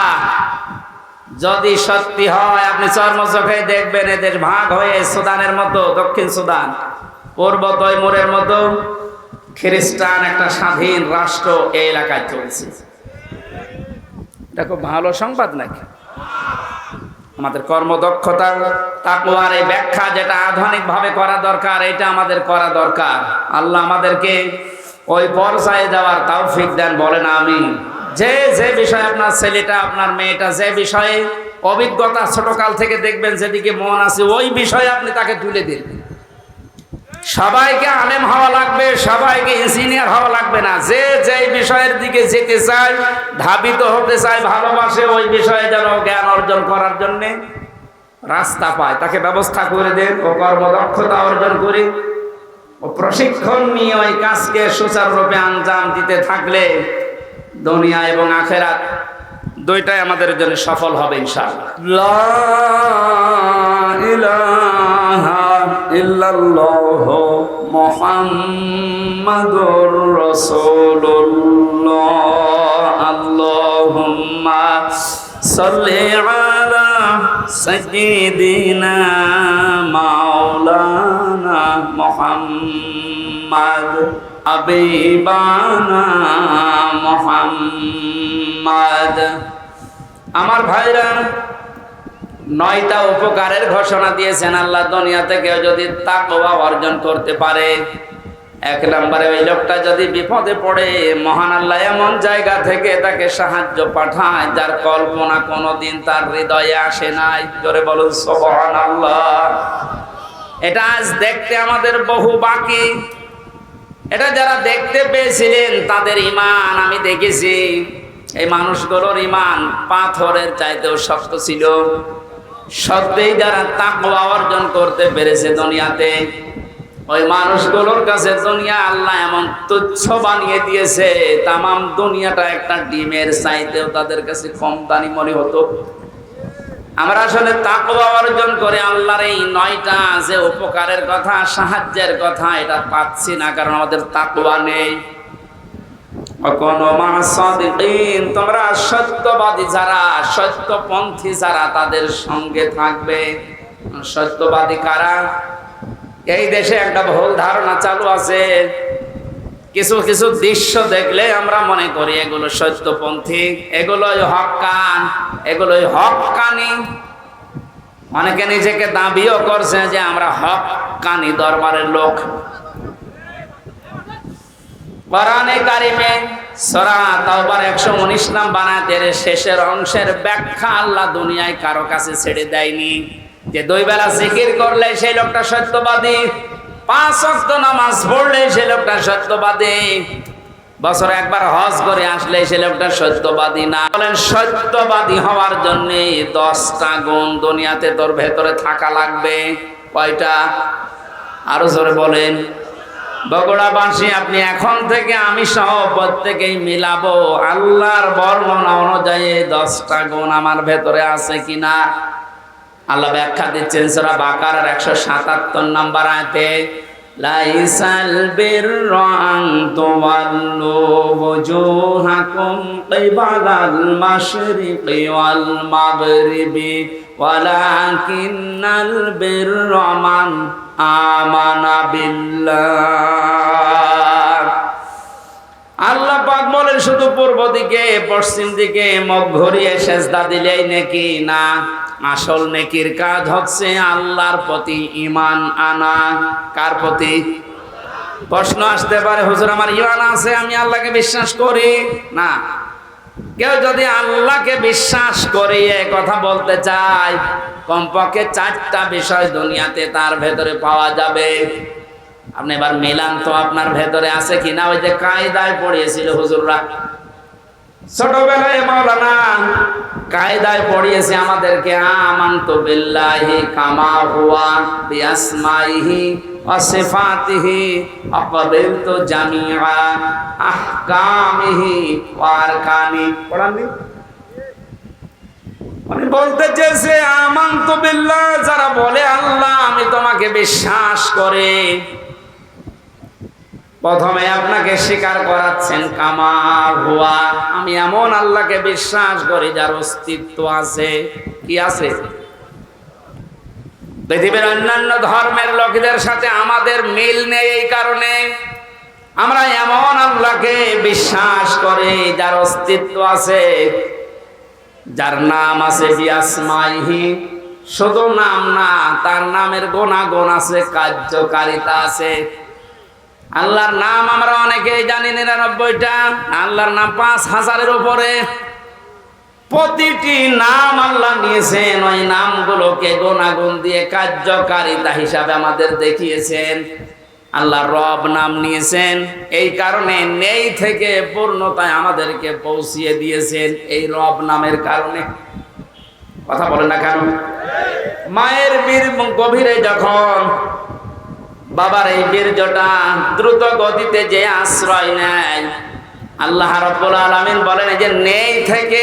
যদি সত্যি হয়, আপনি চর্মচোখে দেখবেন এদের ভাগ হয়ে সুদানের মতো, দক্ষিণ সুদান, পূর্ব তৈমুরের মতো খ্রিস্টান একটা স্বাধীন রাষ্ট্র এই এলাকায় চলছে। এটা খুব ভালো সংবাদ নাকি? আমাদের কর্মদক্ষতা, তাকওয়ার এই ব্যাখ্যা যেটা আধুনিকভাবে করা দরকার, এটা আমাদের করা দরকার। আল্লাহ আমাদেরকে ওই পর্যায়ে যাওয়ার তৌফিক দেন, বলেন আমিন। যে যে বিষয়ে আপনার ছেলেটা, আপনার মেয়েটা যে বিষয়ে অভিজ্ঞতা ছোটকাল থেকে দেখবেন যেদিকে মন আছে, ওই বিষয়ে আপনি তাকে তুলে দিন। সবাইকে আলেম হওয়া লাগবে, সবাইকে ইঞ্জিনিয়ার হওয়া লাগবে না। যে যেই বিষয়ের দিকে যেতে চায়, ধাবিত হতে চায়, ভালোবাসে, ওই বিষয়ে যেন জ্ঞান অর্জন করার জন্যে রাস্তা পায়, তাকে ব্যবস্থা করে দেন ও কর্মদক্ষতা অর্জন করে ও প্রশিক্ষণ নিয়ে ওই কাজকে সুচারুরূপে আঞ্জাম দিতে থাকলে দুনিয়া এবং আখেরাত দুইটাই আমাদের জন্য সফল হবে ইনশাআল্লাহ। লা ইলাহা ইল্লাল্লাহ মুহাম্মাদুর রাসূলুল্লাহ। আল্লাহুম্মা সাল্লি আলা সাইয়্যিদিনা মাওলানা মুহাম্মাদ হাবিবানা মুহাম্মাদ। আমার ভাইরা, 9টা উপকারের ঘোষণা দিয়েছেন আল্লাহ। দুনিয়াতে কেউ যদি তাকওয়া অর্জন করতে পারে, 1 নম্বরে ওই লোকটা যদি বিপদে পড়ে, মহান আল্লাহ এমন জায়গা থেকে তাকে সাহায্য পাঠায় যার কল্পনা কোনোদিন তার হৃদয়ে আসে নাই। জোরে বলুন সুবহানাল্লাহ। এটা আজ দেখতে আমাদের বহু বাকি। এটা যারা দেখতে পেয়েছিলেন তাদের ঈমান আমি দেখেছি, এই মানুষগুলোর ঈমান পাথরের চাইতেও শক্ত ছিল। সত্যিই যারা তাকওয়া অর্জন করতে পেরেছে দুনিয়াতে, ওই মানুষগুলোর কাছে দুনিয়া আল্লাহ এমন তুচ্ছ বানিয়ে দিয়েছে, তামাম দুনিয়াটা একটা ডিমের চাইতেও তাদের কাছে কম দামি মনে হতো। আমরা আসলে তাকওয়া অর্জন করে আল্লাহর এই 9টা যে উপকারের কথা, সাহায্যের কথা, এটা পাচ্ছি না, কারণ আমাদের তাকওয়া নেই। তোমরা সত্যবাদী যারা, সত্যপন্থী যারা, তাদের সঙ্গে থাকবে। সত্যবাদী কারা? এই দেশে একটা ভুল ধারণা চালু আছে, কিছু কিছু দৃশ্য দেখলে আমরা মনে করি এগুলো সত্যপন্থী, এগুলোই হক্কান, এগুলোই হক্কানি। অনেকে নিজেকে দাবিও করছে যে আমরা হক্কানি দরবারের লোক। কোরআনে কারিমে সূরা তাওবার 119 নম্বর আয়াতের শেষের অংশের ব্যাখ্যা আল্লাহ দুনিয়ায় কারো কাছে ছেড়ে দেয়নি যে 2 বেলা জিকির করলে সেই লোকটা সত্যবাদী, 5 ওয়াক্ত নামাজ পড়লে সেই লোকটা সত্যবাদী, বছরে একবার হজ করে আসলে সেই লোকটা সত্যবাদী না। বলেন সত্যবাদী হওয়ার জন্য 10টা গুণ দুনিয়াতে তোর ভেতরে থাকা লাগবে। কয়টা? আরো জোরে বলেন। বগুড়াবাসী, আপনি এখন থেকে আমি সহ প্রত্যেকেই মিলাবো আল্লাহর বর্ণনা অনুযায়ী 10টা গুণ আমার ভেতরে আছে কিনা। আল্লাহ ব্যাখ্যা দিচ্ছেন সূরা বাকারার 177 নম্বর আয়াতে, লাইসাল বিররা আন তুওয়াল্লু ওয়াজুহাকুম কিবালাল মাশরিকি ওয়াল মাগরিবি ওয়ালাকিন্নাল বিররা মান আমানা বিল্লাহ। আল্লাহ পাক বলেন শুধু পূর্ব দিকে পশ্চিম দিকে মুখ ঘুরিয়ে সেজদা দিলেই নেকি না, আসল নেকির কাজ হচ্ছে আল্লাহর প্রতি ঈমান আনা। কার প্রতি? প্রশ্ন আসতে পারে, হুজুর আমার ঈমান আছে, আমি আল্লাহকে বিশ্বাস করি না। কেউ যদি আল্লাহকে বিশ্বাস করে কথা বলতে চায়, কমপক্ষে 4টা বিষয় দুনিয়াতে তার ভেতরে পাওয়া যাবে। আপনি এবার মিলান তো আপনার ভেতরে আছে কিনা। ওই যে কায়দায় পড়িয়েছিল হুজুররা ছোটবেলায়, মাওলানা কায়দায় পড়িয়েছে আমাদেরকে, আমানতু বিল্লাহি কামা হুয়া বিআসমাইহি ওয়া সিফাতিহি আকাবিলতু জামিআ আহকামিহি ওয়া আরকানি। পড়াননি? মানে বলতে চেয়েছে আমানতু বিল্লাহ, যারা বলে আল্লাহ আমি তোমাকে বিশ্বাস করে, প্রথমে আপনাকে স্বীকার করাচ্ছেন কামা হুয়া, আমি এমন আল্লাহকে বিশ্বাস করি যার অস্তিত্ব আছে। কি আছে? পৃথিবীর অন্যান্য ধর্মের লোকদের সাথে আমাদের মিল নেই, এই কারণে আমরা এমন আল্লাহকে বিশ্বাস করি যার অস্তিত্ব আছে, যার নাম আছে বিআসমাইহি, শুধু নাম না, তার নামের গুণাগুণ আছে, কার্যকারিতা আছে। আল্লাহর নাম আমরা অনেকেই জানি 99টা, আল্লাহর নাম 5000-এর উপরে। প্রতিটি নাম আল্লাহ নিয়েছেন, ওই নামগুলোকে গুণাগুণ দিয়ে কার্যকারিতা হিসাবে আমাদের দেখিয়েছেন। আল্লাহ রব নাম নিয়েছেন, এই কারণে নেই থেকে পূর্ণতায় আমাদেরকে পৌঁছিয়ে দিয়েছেন এই রব নামের কারণে। কথা বলেন না কেন? মায়ের গভীরে যখন বাবার এই বীর্যটা দ্রুত গতিতে যে আশ্রয় নেয়, আল্লাহ রাব্বুল আলামিন বলেন যে নেই থেকে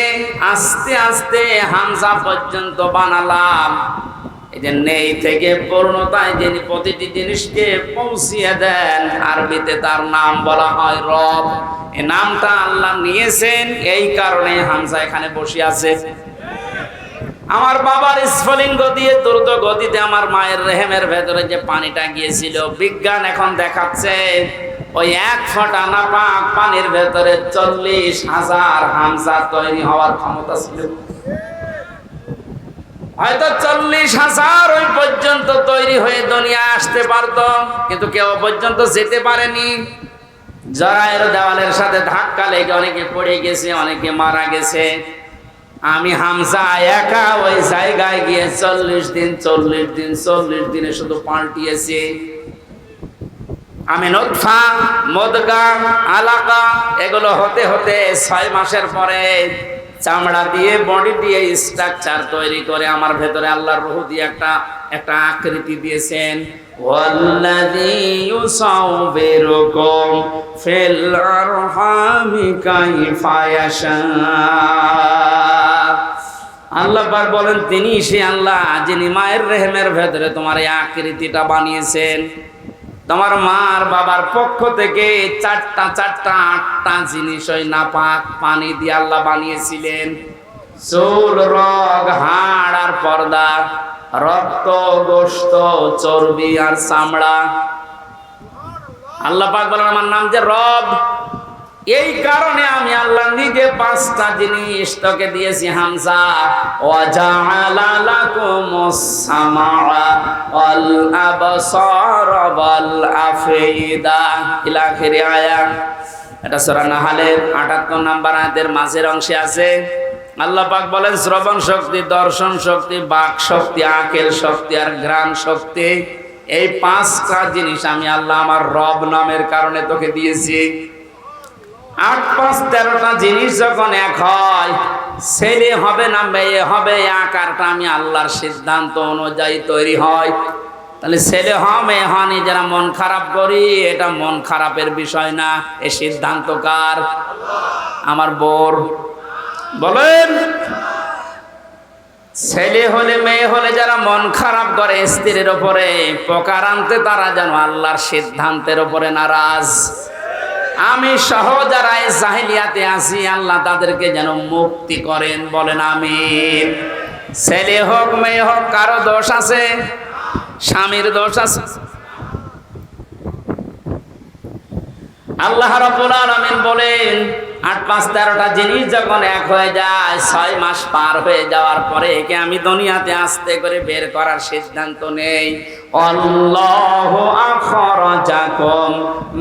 আস্তে আস্তে হামজা পর্যন্ত বানালাম। এই যে নেই থেকে পূর্ণতায় যিনি প্রতিটি জিনিসকে পৌঁছিয়ে দেন, আরবিতে তার নাম বলা হয় রব। এই নামটা আল্লাহ নিয়েছেন, এই কারণে হামজা এখানে বসে আছে। আমার বাবার স্ফলিঙ্গ দিয়ে দ্রুত গতিতে আমার মায়ের রেহেমের ভেতরে যে পানিটা গিয়েছিল, বিজ্ঞান এখন দেখাচ্ছে ওই 1 ফোঁটা নাপাক পানির ভেতরে 40,000 হামজা তৈরি হওয়ার ক্ষমতা ছিল। হয়তো 40,000 ওই পর্যন্ত তৈরি হয়ে দুনিয়া আসতে পারত, কিন্তু কেউ পর্যন্ত যেতে পারেনি। জরায়ের দেওয়ালের সাথে ধাক্কা লেগে অনেকে পড়ে গেছে, অনেকে মারা গেছে। আমি হামজা একা ওই জায়গায় গিয়ে 40 দিনে শুধু পাল্টিয়েছি। আমি নুতফা, মুদগা, আলাকা এগুলো হতে হতে 6 মাসের পরে চামড়া দিয়ে বডি দিয়ে স্ট্রাকচার তৈরি করে আমার ভেতরে আল্লাহর রূহ দিয়ে একটা আকৃতি দিয়েছেন। ওয়াল্লাযী ইউসাউবিরুকুম ফিল আরহামি কাইফা ইয়াশা। আল্লাহ পাক বলেন তিনি সে আল্লাহ যিনি মায়ের রেহেমের ভেতরে তোমার এই আকৃতিটা বানিয়েছেন। তোমার মার বাবার পক্ষ থেকে 8টা জিনিস ওই নাপাক পানি দিয়ে আল্লাহ বানিয়েছিলেন। চুল, রগ, হাড় আর পর্দা, রক্ত, গোশত, চর্বি আর চামড়া। আল্লাহ পাক বলেন আমার নাম যে রব, এই কারণে আমি আল্লাহ নিজে 5টা জিনিস তোকে দিয়েছি হামজা। ওয়াজআলা লাকুমুস সামাআ ওয়াল আবসার ওয়াল আফইদা ইলা আখিরি আয়াত। এটা সূরা নাহলের 78 নম্বর আয়াতের মাঝের অংশে আছে। আল্লাহ পাক বলেন শ্রবণ শক্তি, দর্শন শক্তি, বাক শক্তি, আকেল শক্তি আর ঘ্রাণ শক্তি, এই 5টা জিনিস আমি আল্লাহ আমার রব নামের কারণে তোকে দিয়েছি। 8, 5, 13টা জিনিস যখন এক হয়, ছেলে হবে না মেয়ে হবে, আকারটা আমি আল্লাহর সিদ্ধান্ত অনুযায়ী তৈরি হয়। তাহলে ছেলে হয় মেয়ে হয়, যারা মন খারাপ করি এটা মন খারাপের বিষয় না, এ সিদ্ধান্ত কার? আমার বোর। বলেন ছেলে হলে মেয়ে হলে যারা মন খারাপ করে স্ত্রীর ওপরে, প্রকার আনতে তারা যেন আল্লাহর সিদ্ধান্তের ওপরে নারাজ। আমি সহ যারা এই জাহিলিয়াতে আছি আল্লাহ তাদেরকে যেন মুক্তি করেন, বলেন আমিন। ছেলে হোক মেয়ে হোক, কারো দোষ আছে? স্বামীর দোষ আছে? আল্লাহ রাব্বুল আলামিন বলেন 8, 5, 13টা জিনিস যখন এক হয়ে যায়, 6 মাস পার হয়ে যাওয়ার পরে একে আমি দুনিয়াতে আস্তে করে বের করার সিদ্ধান্ত নেই। আল্লাহু আখরাজাকুম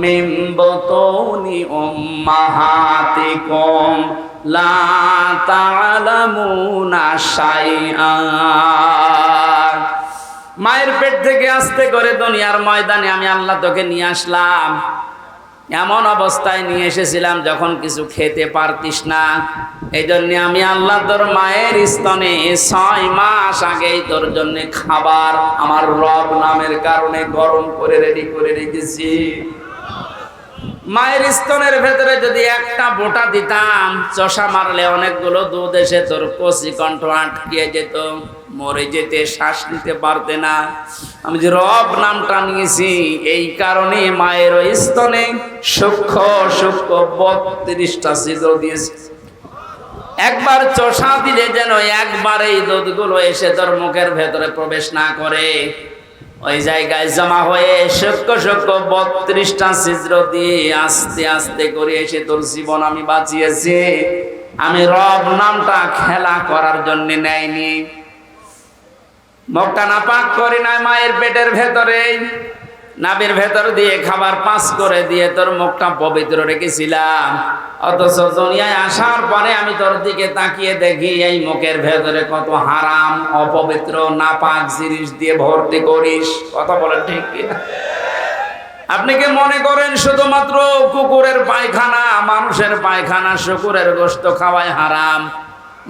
মিন বুতুনি উম্মাহাতিকুম লা তা'লামুনা শাইআ। মায়ের পেট থেকে আস্তে করে দুনিয়ার ময়দানে আমি আল্লাহ তোকে নিয়ে আসলাম। এমন অবস্থায় নিয়ে এসেছিলাম যখন কিছু খেতে পারতিস না। এই জন্য আমি আল্লাহ তোর মায়ের স্তনে 6 মাস আগেই তোর জন্য খাবার আমার রব নামের কারণে গরম করে রেডি করে রেখেছি। মায়ের স্তনের ভেতরে যদি একটা বোঁটা দিতাম, চষা মারলে অনেকগুলো দুধ এসে তোর কচি কণ্ঠ আটকে যেত, মরে যেতে, শ্বাস নিতে পারতে না। আমি যে রব নামটা নিয়েছি এই কারণে মায়ের ওই স্তনে সূক্ষ্ম সূক্ষ্ম 32টা ছিদ্র দিয়েছি। একবার চষা দিলে যেন একবার এই দুধগুলো এসে তোর মুখের ভেতরে প্রবেশ না করে, ওই জায়গায় জমা হয়ে সূক্ষ্ম সূক্ষ্ম 32টা ছিদ্র দিয়ে আস্তে আস্তে করে এসে তোর জীবন আমি বাঁচিয়েছি। আমি রব নামটা খেলা করার জন্য নেয়নি। মুখটা নাপাক করি নাই, মায়ের পেটের ভেতরে নাভির ভেতর দিয়ে খাবার পাস করে দিয়ে তোর মুখটা পবিত্র রেখেছিলাম। অথচ দুনিয়ায় আসার পরে আমি তোর দিকে তাকিয়ে দেখি এই মুখের ভেতরে কত হারাম, অপবিত্র, নাপাক জিনিস দিয়ে ভর্তি করিস। কথা বলেন ঠিক কিনা? আপনি কি মনে করেন শুধুমাত্র কুকুরের পায়খানা, মানুষের পায়খানা, শুকুরের গোশত খাওয়াই হারাম?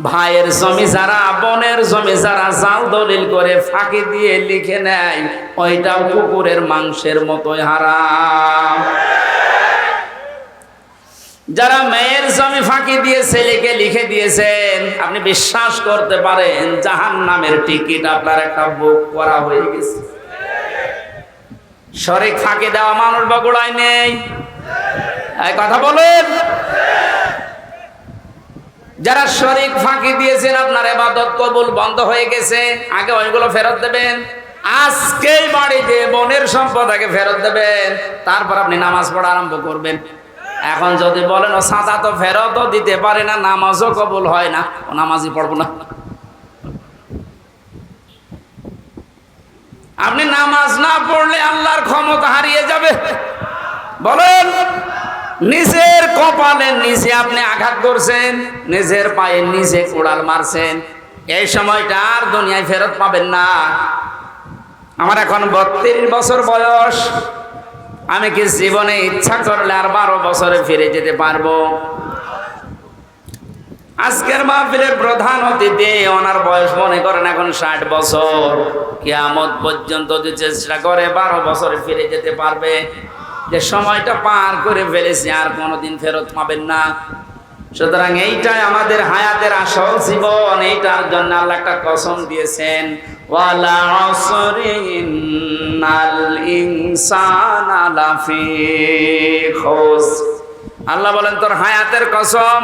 ভাইয়ের জমি যারা, বোনের জমি যারা জাল দলিল করে ফাঁকি দিয়ে লিখে নেয়, ওইটাও কুকুরের মাংসের মতোই হারাম। যারা মেয়ের জমি ফাঁকি দিয়ে ছেলেকে লিখে দিয়েছেন, আপনি বিশ্বাস করতে পারেন জাহান্নামের টিকিট আপনার একটা বুক করা হয়ে গেছে। শরীক ফাঁকি দেওয়া মানুষ বগুড়ায় নেই, এই কথা বলেন। যারা শরীক ফাঁকি দিয়েছেন, আপনার ইবাদত কবুল বন্ধ হয়ে গেছে, আগে ওইগুলো ফেরত দেবেন। আজকেই বাড়িতে বোনের সম্পদ আগে ফেরত দেবেন, তারপর আপনি নামাজ পড়া আরম্ভ করবেন। এখন যদি বলেন ও সাদা তো ফেরতও দিতে পারে না, নামাজও কবুল হয় না, ও নামাজই পড়বো না। আপনি নামাজ না পড়লে আল্লাহর ক্ষমতা হারিয়ে যাবে। বলেন, নিজের কপালের নিচে আপনি আঘাত করছেন, নিজের পায়ের নিচে কোড়াল মারছেন, এই সময়টা আর দুনিয়ায় ফেরত পাবেন না। আমার এখন 32 বছর বয়স, আমি কি জীবনে ইচ্ছা করলে আর 12 বছরে ফিরে যেতে পারবো? আজকের মাহফিলের প্রধান অতিথি, ওনার বয়স মনে করেন এখন 60 বছর। কিয়ামত পর্যন্ত যদি চেষ্টা করে 12 বছরে ফিরে যেতে পারবে। যে সময়টা পার করে ফেলেছি আর কোনোদিন ফেরত পাবেন না। সুতরাং এইটাই আমাদের হায়াতের আসল জীবন। এইটার জন্য আল্লাহ একটা কসম দিয়েছেন, ওয়ালা আসরি ইন্নাল ইনসানা লাফি খুস। আল্লাহ বলেন তোর হায়াতের কসম,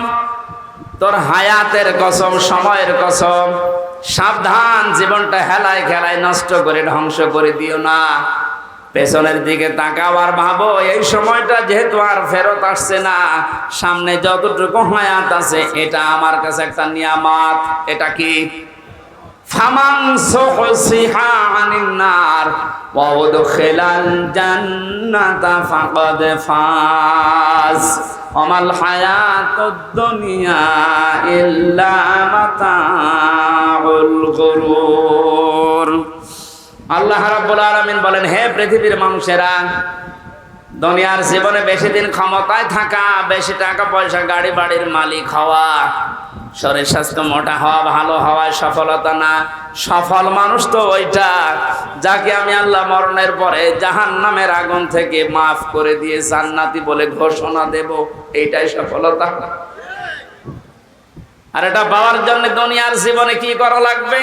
তোর হায়াতের কসম, সময়ের কসম, সাবধান, জীবনটা হেলায় খেলায় নষ্ট করে ধ্বংস করে দিও না। পেছনের দিকে তাকাও আর ভাবো, এই সময়টা যেহেতু আর ফেরত আসছে না, সামনে যতটুকু হায়াত আছে এটা আমার কাছে একটা নিয়ামত। এটা কি? ফামান সুহসিহা আনিন নার ওয়া উদখিলাল জান্নাতা ফাকাদ ফাজ ওমাল হায়াতুদ দুনিয়া ইল্লা মাতাউল গুরুর। আল্লাহ রাব্বুল আলামিন বলেন, হে পৃথিবীর মানুষেরা, দুনিয়ার জীবনে বেশি দিন ক্ষমতায় থাকা, বেশি টাকা পয়সা গাড়ি বাড়ির মালিক হওয়া, শরীর স্বাস্থ্য মোটা হওয়া, ভালো হওয়ায় সফলতা না। সফল মানুষ তো ওইটা যাকে আমি আল্লাহ মরণের পরে জাহান্নামের আগুন থেকে মাফ করে দিয়ে জান্নাতি বলে ঘোষণা দেব, এইটাই সফলতা। আর এটা পাওয়ার জন্য দুনিয়ার জীবনে কি করা লাগবে?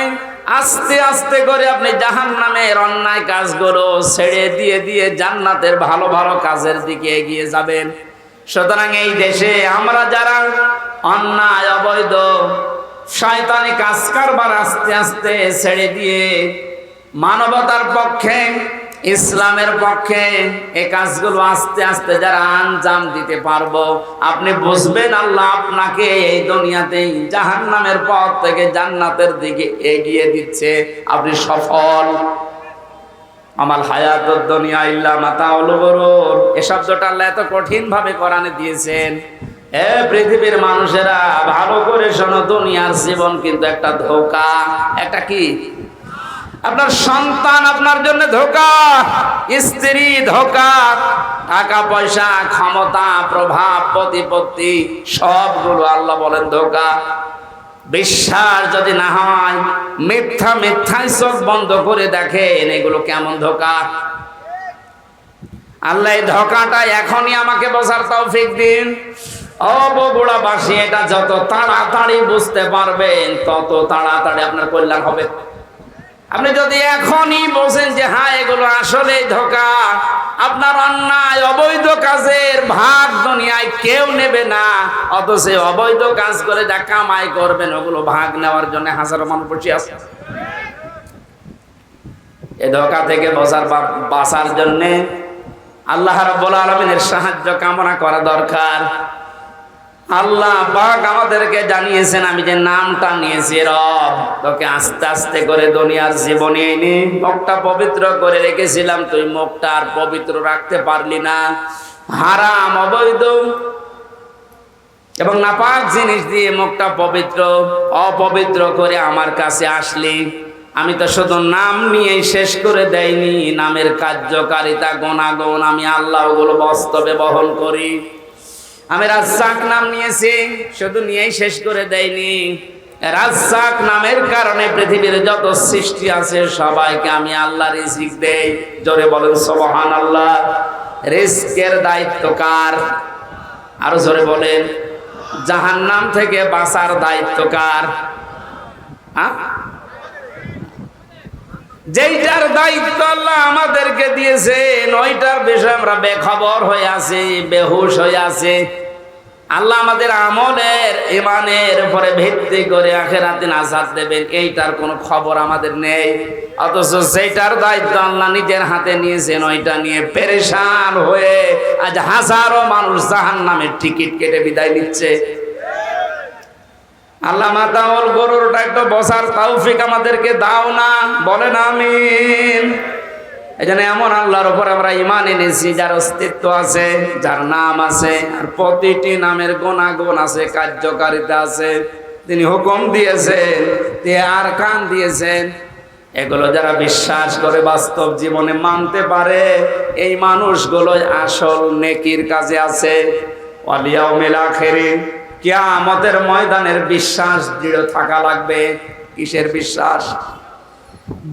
আস্তে আস্তে করে আপনি জাহান্নামের অন্যায় কাজগুলো ছেড়ে দিয়ে দিয়ে জান্নাতের ভালো ভালো কাজের দিকে এগিয়ে যাবেন। সুতরাং এই দেশে আমরা যারা অন্যায়, অবৈধ, শয়তানি কাজ কারবার আস্তে আস্তে ছেড়ে দিয়ে মানবতার পক্ষে, ইসলামের পক্ষে এই কাজগুলো আস্তে আস্তে যারা আঞ্জাম দিতে পারবো, আপনি বুঝবেন আল্লাহ আপনাকে এই দুনিয়াতেই জাহান্নামের পথ থেকে জান্নাতের দিকে এগিয়ে দিচ্ছে। আপনি সফল। আমাল হায়াতুদ দুনিয়া ইল্লা মাতাউল গুরুর, এই শব্দটা আল্লাহ এত কঠিন ভাবে কোরআনে দিয়েছেন। এ পৃথিবীর মানুষেরা ভালো করে শোনো, দুনিয়ার জীবন কিন্তু একটা ধোঁকা। একটা কি? আপনার সন্তান আপনার জন্য ধোঁকা, স্ত্রী ধোঁকা, টাকা পয়সা, ক্ষমতা, প্রভাব, প্রতিপত্তি, সবগুলো আল্লাহ বলেন ধোঁকা। বিশ্বাস যদি না হয়, মিথ্যা মিথ্যায় চোখ বন্ধ করে দেখেন এগুলো কেমন ধোঁকা। আল্লাহ এই ধোঁকাটা এখনই আমাকে বোঝার তৌফিক দিন। ও বগুড়াবাসী, এটা যত তাড়াতাড়ি বুঝতে পারবেন তত তাড়াতাড়ি আপনার কল্যাণ হবে। আপনি যদি এখনই বোঝেন যে হ্যাঁ এগুলো আসলে ধোঁকা, আপনার অন্যায় অবৈধ কাজের ভাগ দুনিয়ায় কেউ নেবে না, অথচ অবৈধ কাজ করে যা কামাই করবেন ওগুলো ভাগ নেওয়ার জন্য হাজারো মানুষ বসে আছে। এই ধোঁকা থেকে বাঁচার জন্য আল্লাহ রাব্বুল আলামিনের সাহায্য কামনা করা দরকার। আল্লাহ পাক আমাদেরকে জানিয়েছেন, আমি যে নামটা নিয়েছি রব, তোকে আস্তে আস্তে করে দুনিয়ার জীবনে এনে মুখটা পবিত্র করে রেখেছিলাম, তুই মুখটা আর পবিত্র রাখতে পারলি না। হারাম, অবৈধ এবং নাপাক জিনিস দিয়ে মুখটা পবিত্র, অপবিত্র করে আমার কাছে আসলি। আমি তো শুধু নাম নিয়েই শেষ করে দেয়নি, নামের কার্যকারিতা, গুণাগুণ আমি আল্লাহ ওগুলো বাস্তবে বহন করি। আমি রাজ্জাক নাম নিয়েছি, শুধু নিয়েই শেষ করে দেয়নি, রাজ্জাক নামের কারণে পৃথিবীর যত সৃষ্টি আছে সবাইকে আমি আল্লাহ রিজিক দেই। জোরে বলেন সুবহানাল্লাহ। রিজকের দায়িত্ব কার? আরো জোরে বলেন। জাহান্নাম থেকে বাঁচার দায়িত্ব কার? যেইটার দায়িত্ব আল্লাহ আমাদেরকে দিয়েছেন ওইটার বিষয়ে আমরা বেখবর হয়ে আছি, বেহুশ হয়ে আছি। আল্লাহ আমাদের আমলের ইমানের উপরে ভিত্তি করে আখিরাতে নাজাত দেবেন এইটার কোনো খবর আমাদের নেই। অথচ সেইটার দায়িত্ব আল্লাহ নিজের হাতে নিয়েছেন, ওইটা নিয়ে পেরেশান হয়ে আজ হাজারো মানুষ জাহান্নামের টিকিট কেটে বিদায় নিচ্ছে। আল্লাহ মাতাওয়াল গরুরটা একটু বসার তৌফিক আমাদেরকে দাও না, বলেন আমিন। এজন্য এমন আল্লাহর উপর আমরা ঈমান এনেছি যার অস্তিত্ব আছে, যার নাম আছে, আর প্রতিটি নামের গুণাগুণ আছে, কার্যকারিতা আছে। তিনি হুকুম দিয়েছেন, তিনি আরকান দিয়েছেন। এগুলো যারা বিশ্বাস করে বাস্তব জীবনে মানতে পারে এই মানুষগুলো আসল নেকির কাজে আছে। ওয়াল ইয়াউমিল আখিরি, কিয়ামতের ময়দানের বিশ্বাস দৃঢ় থাকা লাগবে। কিসের বিশ্বাস?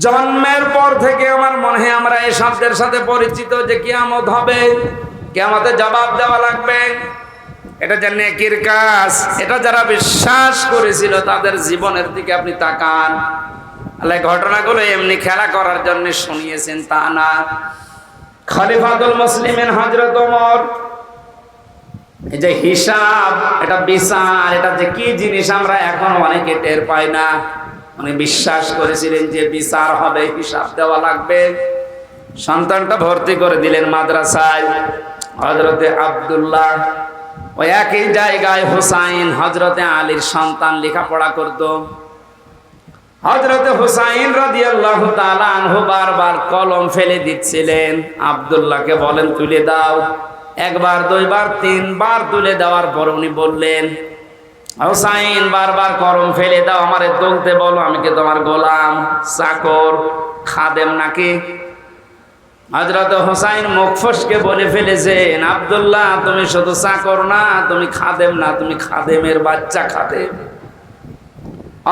জন্মের পর থেকে আমার মনে হয় আমরা এই শব্দের সাথে পরিচিত যে কিয়ামত হবে, কিয়ামতে জবাব দেওয়া লাগবে। এটা যে নেকির কাজ, এটা যারা বিশ্বাস করেছিল তাদের জীবনের দিকে আপনি তাকান। আল্লাহ ঘটনাগুলো এমনি খেলা করার জন্য শুনিয়েছেন তা না। খলিফাতুল মুসলিমিন হযরত ওমর, এই যে হিসাব, এটা বিচার, এটা যে কি জিনিস আমরা এখন অনেকে টের পাই না। উনি বিশ্বাস করেছিলেন যে বিচার হবে, হিসাব দেওয়া লাগবে। সন্তানটা ভর্তি করে দিলেন মাদ্রাসায়। হযরতে আব্দুল্লাহ, ওই একই জায়গায় হুসাইন হযরতে আলীর সন্তান লেখাপড়া করত। হযরতে হুসাইন রাদিয়াল্লাহু তাআলা আনহু বারবার কলম ফেলে দিচ্ছিলেন। আব্দুল্লাহকে বলেন তুলে দাও। একবার, দুইবার, তিনবার তুলে দেওয়ার পর উনি বললেন, হুসাইন বারবার কলম ফেলে দাও, আমারে তুলতে বলো, আমি কি তোমার গোলাম, চাকর, খাদেম নাকি? হযরত হুসাইন মুখ ফসকে বলে ফেলেছেন, আব্দুল্লাহ তুমি শুধু চাকর না, তুমি খাদেম না, তুমি খাদেমের বাচ্চা, খাদেম।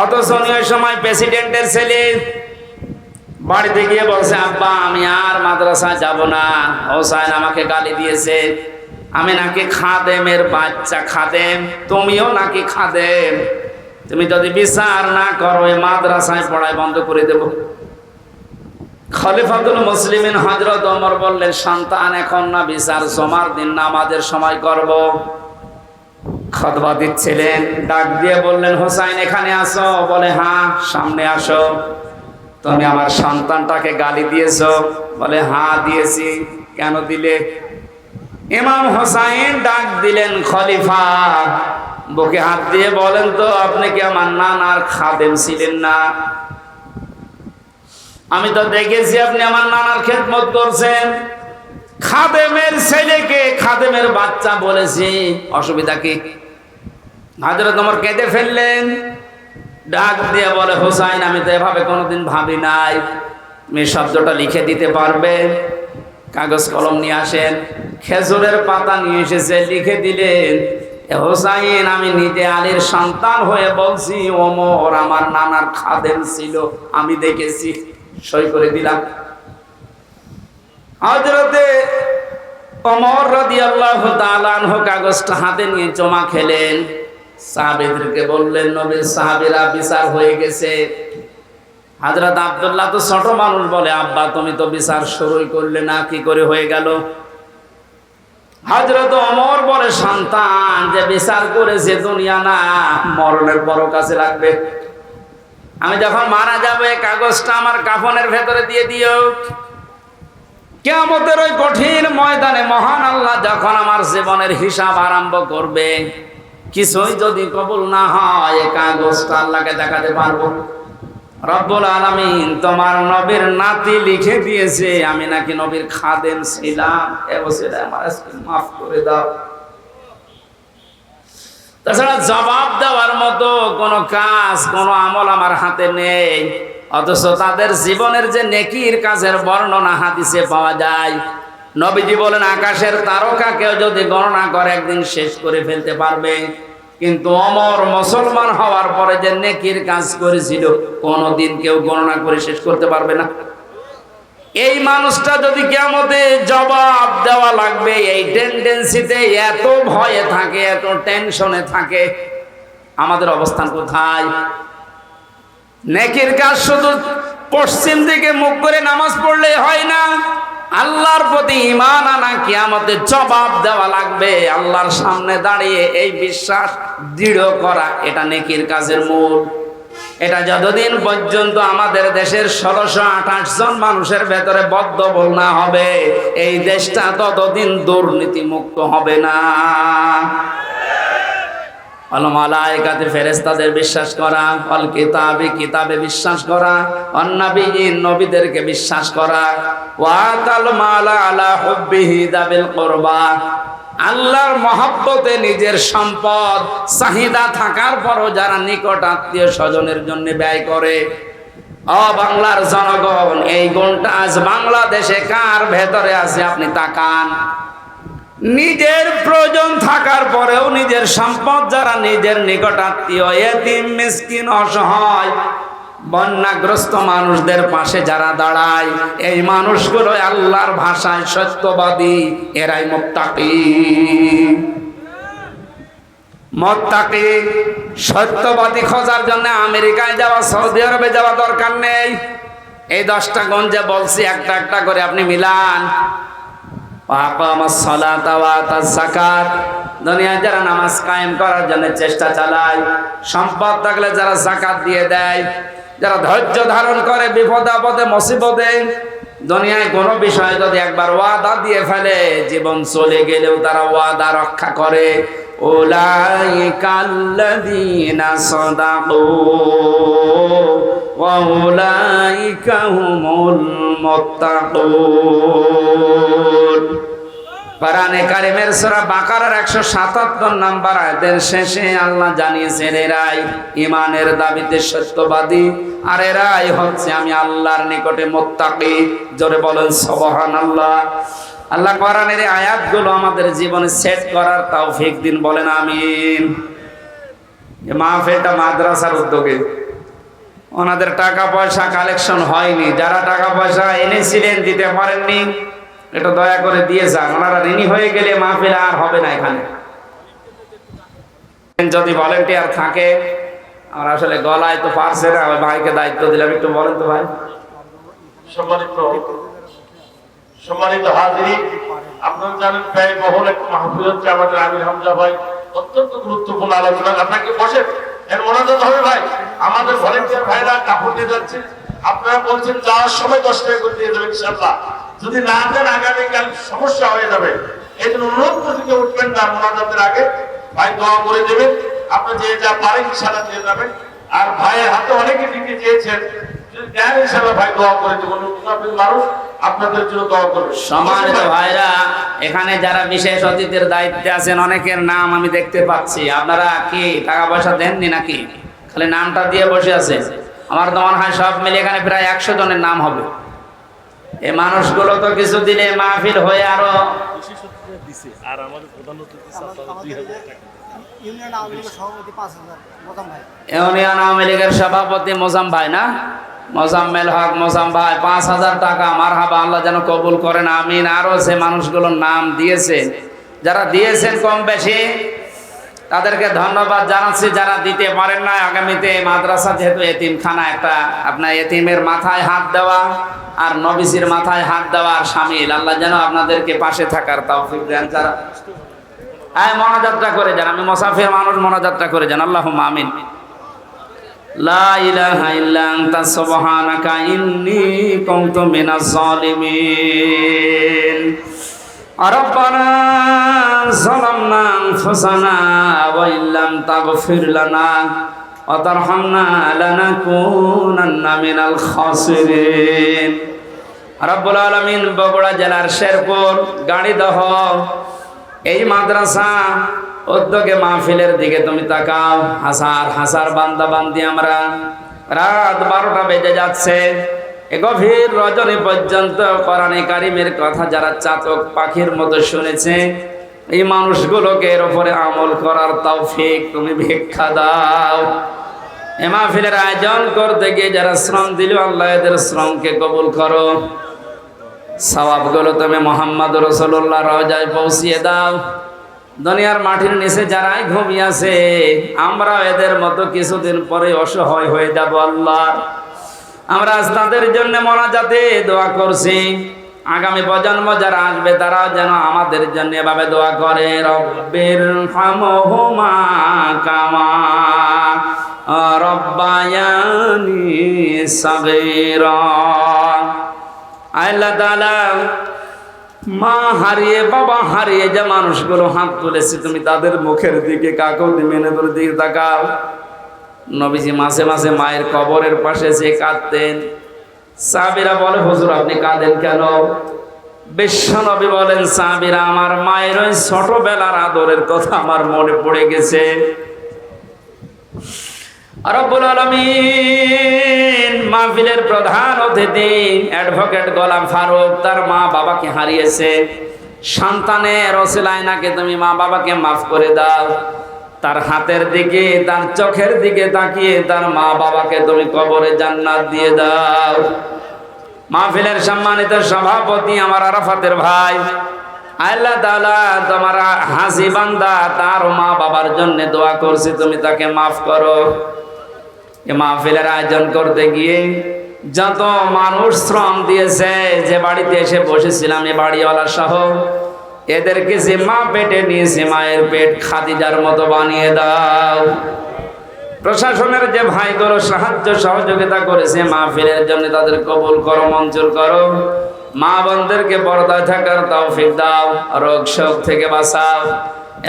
অথচ উনি ওই সময় প্রেসিডেন্টের ছেলে। বাড়িতে গিয়ে বলছে, আব্বা আমি আর মাদ্রাসায় যাব না, হুসাইন আমাকে গালি দিয়েছে, আমি নাকি খাদেমের বাচ্চা, খাদেম, তুমিও নাকি খাদেম, তুমি যদি বিচার না করো এই মাদ্রাসায় পড়াই বন্ধ করে দেব। খলিফাতুল মুসলিমিন হযরত ওমর বললেন, সন্তান এখন না, বিচার জমার দিন নামাজের সময় করব। খুতবা দিচ্ছিলেন, ডাক দিয়ে বললেন, হুসাইন এখানে আসো। বলে হ্যাঁ। সামনে আসো। তুমি আমার সন্তানটাকে গালি দিয়েছো? বলে হ্যাঁ দিয়েছি। কেন দিলে? ইমাম হুসাইন ডাক দিলেন, খলিফা বুকে হাত দিয়ে বলেন তো, আপনি কি আমার নানার খাদেম ছিলেন না? আমি তো দেখেছি আপনি আমার নানার খেদমত করছেন। খাদেমের ছেলেকে খাদেমের বাচ্চা বলেছি, অসুবিধা কি? হযরত ওমর কেঁদে ফেললেন। ডাক দিয়ে বলে, হুসাইন আমি তো এভাবে কোনোদিন ভাবি নাই, তুমি শব্দটা লিখে দিতে পারবে? কাগজ কলম নিয়ে আসেন। খেজুরের পাতা নিয়ে এসেছে, লিখে দিলেন, হুসাইন আমি নিজে আলীর সন্তান হয়ে বলছি, ওমর আমার নানার খাদেম ছিল, আমি দেখেছি। সই করে দিলাম। হযরতে ওমর রাদিয়াল্লাহু তাআলা আনহু কাগজটা হাতে নিয়ে জমা খেলেন। সাহাবীদেরকে বললেন, নবীর সাহাবীরা বিচার হয়ে গেছে। হযরত আব্দুল্লাহ তো ছোট মানুষ, বলে আব্বা তুমি তো বিচার শুরুই করলে না, কি করে হয়ে গেল? হযরত ওমর বলে, সন্তান যে বিচার করেছে দুনিয়া না, মরণের পরও কাছে লাগবে। আমি যখন মারা যাবে কাগজটা আমার কাফনের ভেতরে দিয়ে দিও। কিয়ামতের ওই কঠিন ময়দানে মহান আল্লাহ যখন আমার জীবনের হিসাব আরম্ভ করবে, কিছুই যদি কবুল না হয় এই কাগজটা আল্লাহকে দেখাতে পারবো। রব্বুল আলামিন তোমার নবীর নাতি লিখে দিয়েছে আমি নাকি নবীর খাদেম ছিলাম, এ বছরে আমার আজকে মাফ করে দাও। তাছাড়া জবাব দেওয়ার মতো কোনো কাজ, কোনো আমল আমার হাতে নেই। অথচ তাদের জীবনের যে নেকির কাজের বর্ণনা হাদিসে পাওয়া যায়। নবীজি বলেন, আকাশের তারকাকেও যদি গণনা করে একদিন শেষ করে ফেলতে পারবে। কিন্তু ওমর মুসলমান হওয়ার পরে যে নেকির কাজ করেছিল কোনোদিন কেউ গণনা করে শেষ করতে পারবে না। এই মানুষটা যদি কিয়ামতে জবাব দেওয়া লাগবে, এই টেন্ডেন্সিতে এত ভয়ে থাকে, এত টেনশনে থাকে, আমাদের অবস্থান কোথায়? নেকির কাজ শুধু পশ্চিম দিকে মুখ করে নামাজ পড়লে হয় না, আল্লাহর প্রতি ঈমান আনা, কিয়ামতে জবাব দেওয়া লাগবে আল্লাহর সামনে দাঁড়িয়ে, এই বিশ্বাস দৃঢ় করা, এটা নেকির কাজের মূল। এটা যতদিন পর্যন্ত আমাদের দেশের 1628 জন মানুষের ভেতরে বদ্ধবল না হবে, এই দেশটা ততদিন দুর্নীতি মুক্ত হবে না। আল মালায়েকাতে ফেরেশতাদের বিশ্বাস করা, আল কিতাবে কিতাবে বিশ্বাস করা, অন নবিয়্যিন নবীদেরকে বিশ্বাস করা, ওয়া তাল মালা আলা হুব্বিহি দাবিল কুরবা, আল্লাহর মহব্বতে নিজের সম্পদ চাহিদা থাকার পরও যারা নিকট আত্মীয় স্বজনের জন্য ব্যয় করে। ও বাংলার জনগণ, এই গুণটা আজ বাংলাদেশে কার ভেতরে আছে আপনি তাকান। নিজের প্রয়োজন থাকার পরেও নিজের সম্পদ যারা নিজের নিকট আত্মীয়, এতিম, মিসকিন, অসহায়, বন্যাগ্রস্ত মানুষদের পাশে যারা দাঁড়ায়, এই মানুষগুলো আল্লাহর ভাষায় সত্যবাদী, এরাই মুত্তাকি। মুত্তাকি সত্যবাদী খোঁজার জন্য আমেরিকায় যাওয়া, সৌদি আরবে যাওয়া দরকার নেই। এই 10টা গুণ যে বলছি একটা একটা করে আপনি মিলান। দুনিয়ায় যারা নামাজ কায়েম করার জন্য চেষ্টা চালায়, সম্পদ থাকলে যারা যাকাত দিয়ে দেয়, যারা ধৈর্য ধারণ করে বিপদে আপদে মুসিবতে, দুনিয়ায় কোনো বিষয়ে যদি একবার ওয়াদা দিয়ে ফেলে, জীবন চলে গেলেও তারা ওয়াদা রক্ষা করে। উলাইকাল্লাযীনা সাদাকু ওয়া উলাইকা হুমুল মুত্তাকুন। কোরআনে কারিমের সূরা বাকারার 177 নম্বর আয়াতের শেষে আল্লাহ জানিয়েছেন, এরাই ঈমানের দাবিতে সত্যবাদী, আর এরাই হচ্ছে আমি আল্লাহর নিকটে মুত্তাকি। জোরে বলেন সুবহানাল্লাহ। আল্লাহ কোরআনের এই আয়াতগুলো আমাদের জীবনে সেট করার তৌফিক দিন, বলেন আমিন। এই মাহফিলটা মাদ্রাসার উদ্যোগে, ওনাদের টাকা পয়সা কালেকশন হয়নি, যারা টাকা পয়সা এনেছিলেন দিতে পারেননি, এটা দয়া করে দিয়ে যান। ওনারা ঋণী হয়ে গেলে মাহফিল আর হবে না এখানে। যদি ভলেন্টিয়ার থাকে, আমার আসলে গলায় তো পারছে না, ওই ভাইকে দায়িত্ব দিলাম, একটু বলেন তো ভাই। সম্মানিত হাজিরিন, আপনারা জানেন ব্যয়বহুল একটা মাহফিল হচ্ছে আমাদের আমির হামজা ভাই অত্যন্ত গুরুত্বপূর্ণ আলোচনা। আপনাকে বসে এর মোনাজাত হবে ভাই। আমাদের ভলেন্টিয়ার ভাইরা কাপড় দিয়ে যাচ্ছে, আপনারা বলছেন যাওয়ার সময় 10 টাকা করে দিয়ে দেবেন ইনশাআল্লাহ। যদি না দেন আগামীকাল সমস্যা হয়ে যাবে। এই জন্য অনুরোধ করতে উঠবেন না, মোনাজাতের আগে ভাই দোয়া করে দেবেন। আপনি যে যা পারেন ইনশাআল্লাহ দিয়ে যাবেন। আর ভাইয়ের হাতে অনেকে দিতে চেয়েছেন, সম্মানিত ভাইরা, এখানে যারা বিশেষ অতিথির দায়িত্বে আছেন অনেকের নাম আমি দেখতে পাচ্ছি। আপনারা কি টাকা পয়সা দেননি নাকি? খালি নামটা দিয়ে বসে আছেন। আমার তো মনে হয় সব মিলে এখানে প্রায় 100 জনের নাম হবে। এই মানুষগুলো তো কিছু দিলে মাহফিল হয়ে আরো ইউনিয়ন আওয়ামী লীগের সভাপতি মোজাম ভাই না, মোজাম্মেল হক মোজাম ভাই 5000 টাকা। মারহাবা, আল্লাহ যেন কবুল করেন, আমিন। আরো যে মানুষগুলোর নাম দিয়েছে, যারা দিয়েছেন কম বেশি তাদেরকে ধন্যবাদ জানাচ্ছি। যারা দিতে পারেন না, আগামীতে মাদ্রাসা যেহেতু এতিমখানা, একটা আপনার এতিমের মাথায় হাত দেওয়া আর নবীজির মাথায় হাত দেওয়ার শামিল। আল্লাহ যেন আপনাদেরকে পাশে থাকার তৌফিক দেন। যারা মনাযাত্রা করে যান, আমি মুসাফির মানুষ, মনাযাত্রা করে যান। আল্লাহুম্মা আমিন। লা ইলাহা ইল্লা আনতা সুবহানাকা ইন্নী কুনতু মিনাজ জালিমিন। রব্বানা যালামনা আনফুসানা ওয়া ইল্লাম তাগফির লানা ওয়া তারহামনা লানাকুনান্না মিনাল খাসিরিন। রব্বুল আলামিন, বগুড়া জেলার শেরপুর গাড়িদহ এই মাদ্রাসা উদ্যোগে মাহফিলের দিকে তুমি তাকাও। হাজার হাজার বান্দা বান্দি আমরা, রাত 12টা বেজে যাচ্ছে, এ গভীর রজনী পর্যন্ত কোরআনে কারিমের কথা যারা চাতক পাখির মতো শুনেছে, এই মানুষগুলোকে এর উপরে আমল করার তৌফিক তুমি ভিক্ষা দাও। এ মাহফিলের আয়োজন করতে গিয়ে যারা শ্রম দিল, আল্লাহ এদের শ্রমকে কবুল করো। সওয়াবগুলো তুমি মুহাম্মদ রাসূলুল্লাহ রওজায় পৌঁছিয়ে দাও। দুনিয়ার মাটির নিচে যারাই ঘুমিয়ে আছে, আমরা এদের মতো কিছুদিন পরে অসহায় হয়ে যাব আল্লাহ। আমরা আজ তাদের জন্য মোনাজাতে দোয়া করছি, আগামী প্রজন্ম যারা আসবে তারাও যেন আমাদের জন্য এভাবে দোয়া করে, রব্বির হামহুমা কামা রব্বায়ানি সাগীরা। আল্লাহ তাআলা, মা হারিয়ে বাবা হারিয়ে যে মানুষগুলো হাত তুলেছে, তুমি তাদের মুখের দিকে কাকুতি মিনতির দিকে তাকাও। নবীজি মাঝে মাঝে মায়ের কবরের পাশে যে কাঁদতেন। সাহাবীরা বলে, হুজুর আপনি কাঁদেন কেন? বিশ্ব নবী বলেন, সাহাবীরা, আমার মায়ের ওই ছোটবেলার আদরের কথা আমার মনে পড়ে গেছে। রব্বুল আলামিন মাহফিলের প্রধান অতিথি অ্যাডভোকেট গোলাম ফারুক তার মা বাবাকে হারিয়েছে। সন্তানের ওসিলায় নাকি তুমি মা বাবাকে মাফ করে দাও। তার হাতের দিকে, তার চোখের দিকে তাকিয়ে তার মা বাবাকে তুমি কবরে জান্নাত দিয়ে দাও। মাহফিলের সম্মানিত সভাপতি আমার আরাফাতের ভাই, আল্লাহ তাআলা তোমার হাসি বান্দা তার মা বাবার জন্য দোয়া করছি, তুমি তাকে মাফ করো। এই মাহফিলের আয়োজন করতে গিয়ে যত মানুষ শ্রম দিয়েছে, যে বাড়িতে এসে বসেছিলাম এ বাড়িওয়ালা সহ, এদেরকে যে মা পেটে নিয়েছে, মায়ের পেট খাদিজার মতো বানিয়ে দাও। প্রশাসনের যে ভাইগুলো সাহায্য সহযোগিতা করেছে মাহফিলের জন্য, তাদের কবুল করো, মঞ্জুর করো। মা বোনদেরকে পর্দায় থাকার তৌফিক দাও, রোগ শোক থেকে বাঁচাও,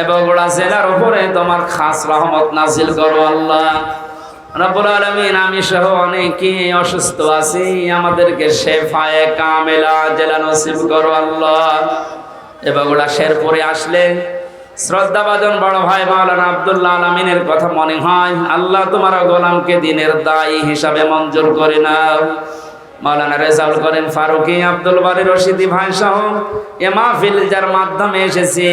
এবং ওরা জেলার উপরে তোমার খাস রহমত নাজিল করো আল্লাহ রাব্বুল আলামিন। আমি সহ অনেকে অসুস্থ আছি, আমাদেরকে শেফায়ে কামেলা জেলা নসিব করো আল্লাহ। এবং ওরা শেরপুরে আসলে শ্রদ্ধাভাজন বড় ভাই মাওলানা আব্দুল্লাহ আলামিনের কথা মনে হয়, আল্লাহ তোমার গোলামকে দিনের দায়ী হিসাবে মঞ্জুর করে নাও। মাওলানা রেজাউল করিম ফারুকী, আব্দুল বারী রশিদি ভাই সহ এ মাহফিল যার মাধ্যমে এসেছি,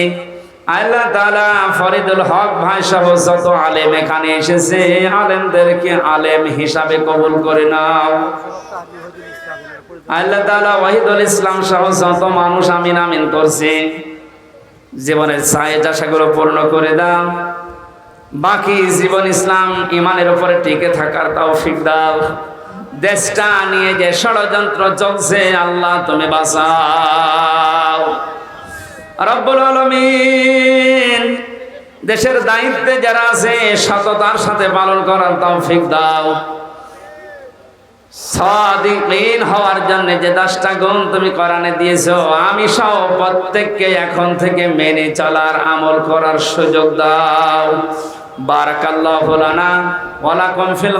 আল্লাহ তাআলা ফরিদুল হক ভাই সহ যত আলেম এখানে এসেছে, আলেমদেরকে আলেম হিসাবে কবুল করে নাও। আল্লাহ তাআলা ওয়াহিদুল ইসলাম সহ যত মানুষ আমিন আমিন করছে, জীবনের চাহিদা সেগুলো পূর্ণ করে দাও। বাকি জীবন ইসলাম ইমানের উপরে টিকে থাকার তৌফিক দাও। দেশটা নিয়ে যে ষড়যন্ত্র চলছে, আল্লাহ তুমি বাঁচাও রব্বুল আলামিন। দেশের দায়িত্বে যারা আছে সততার সাথে পালন করার তৌফিক দাও। সাদিকিন হওয়ার জন্য যে 10টা গুণ তুমি কোরআনে দিয়েছো, আমি সহ প্রত্যেককে এখন থেকে মেনে চলার আমল করার সুযোগ দাও। বারাকাল্লাহু লানা ওয়া লাকুম ফিল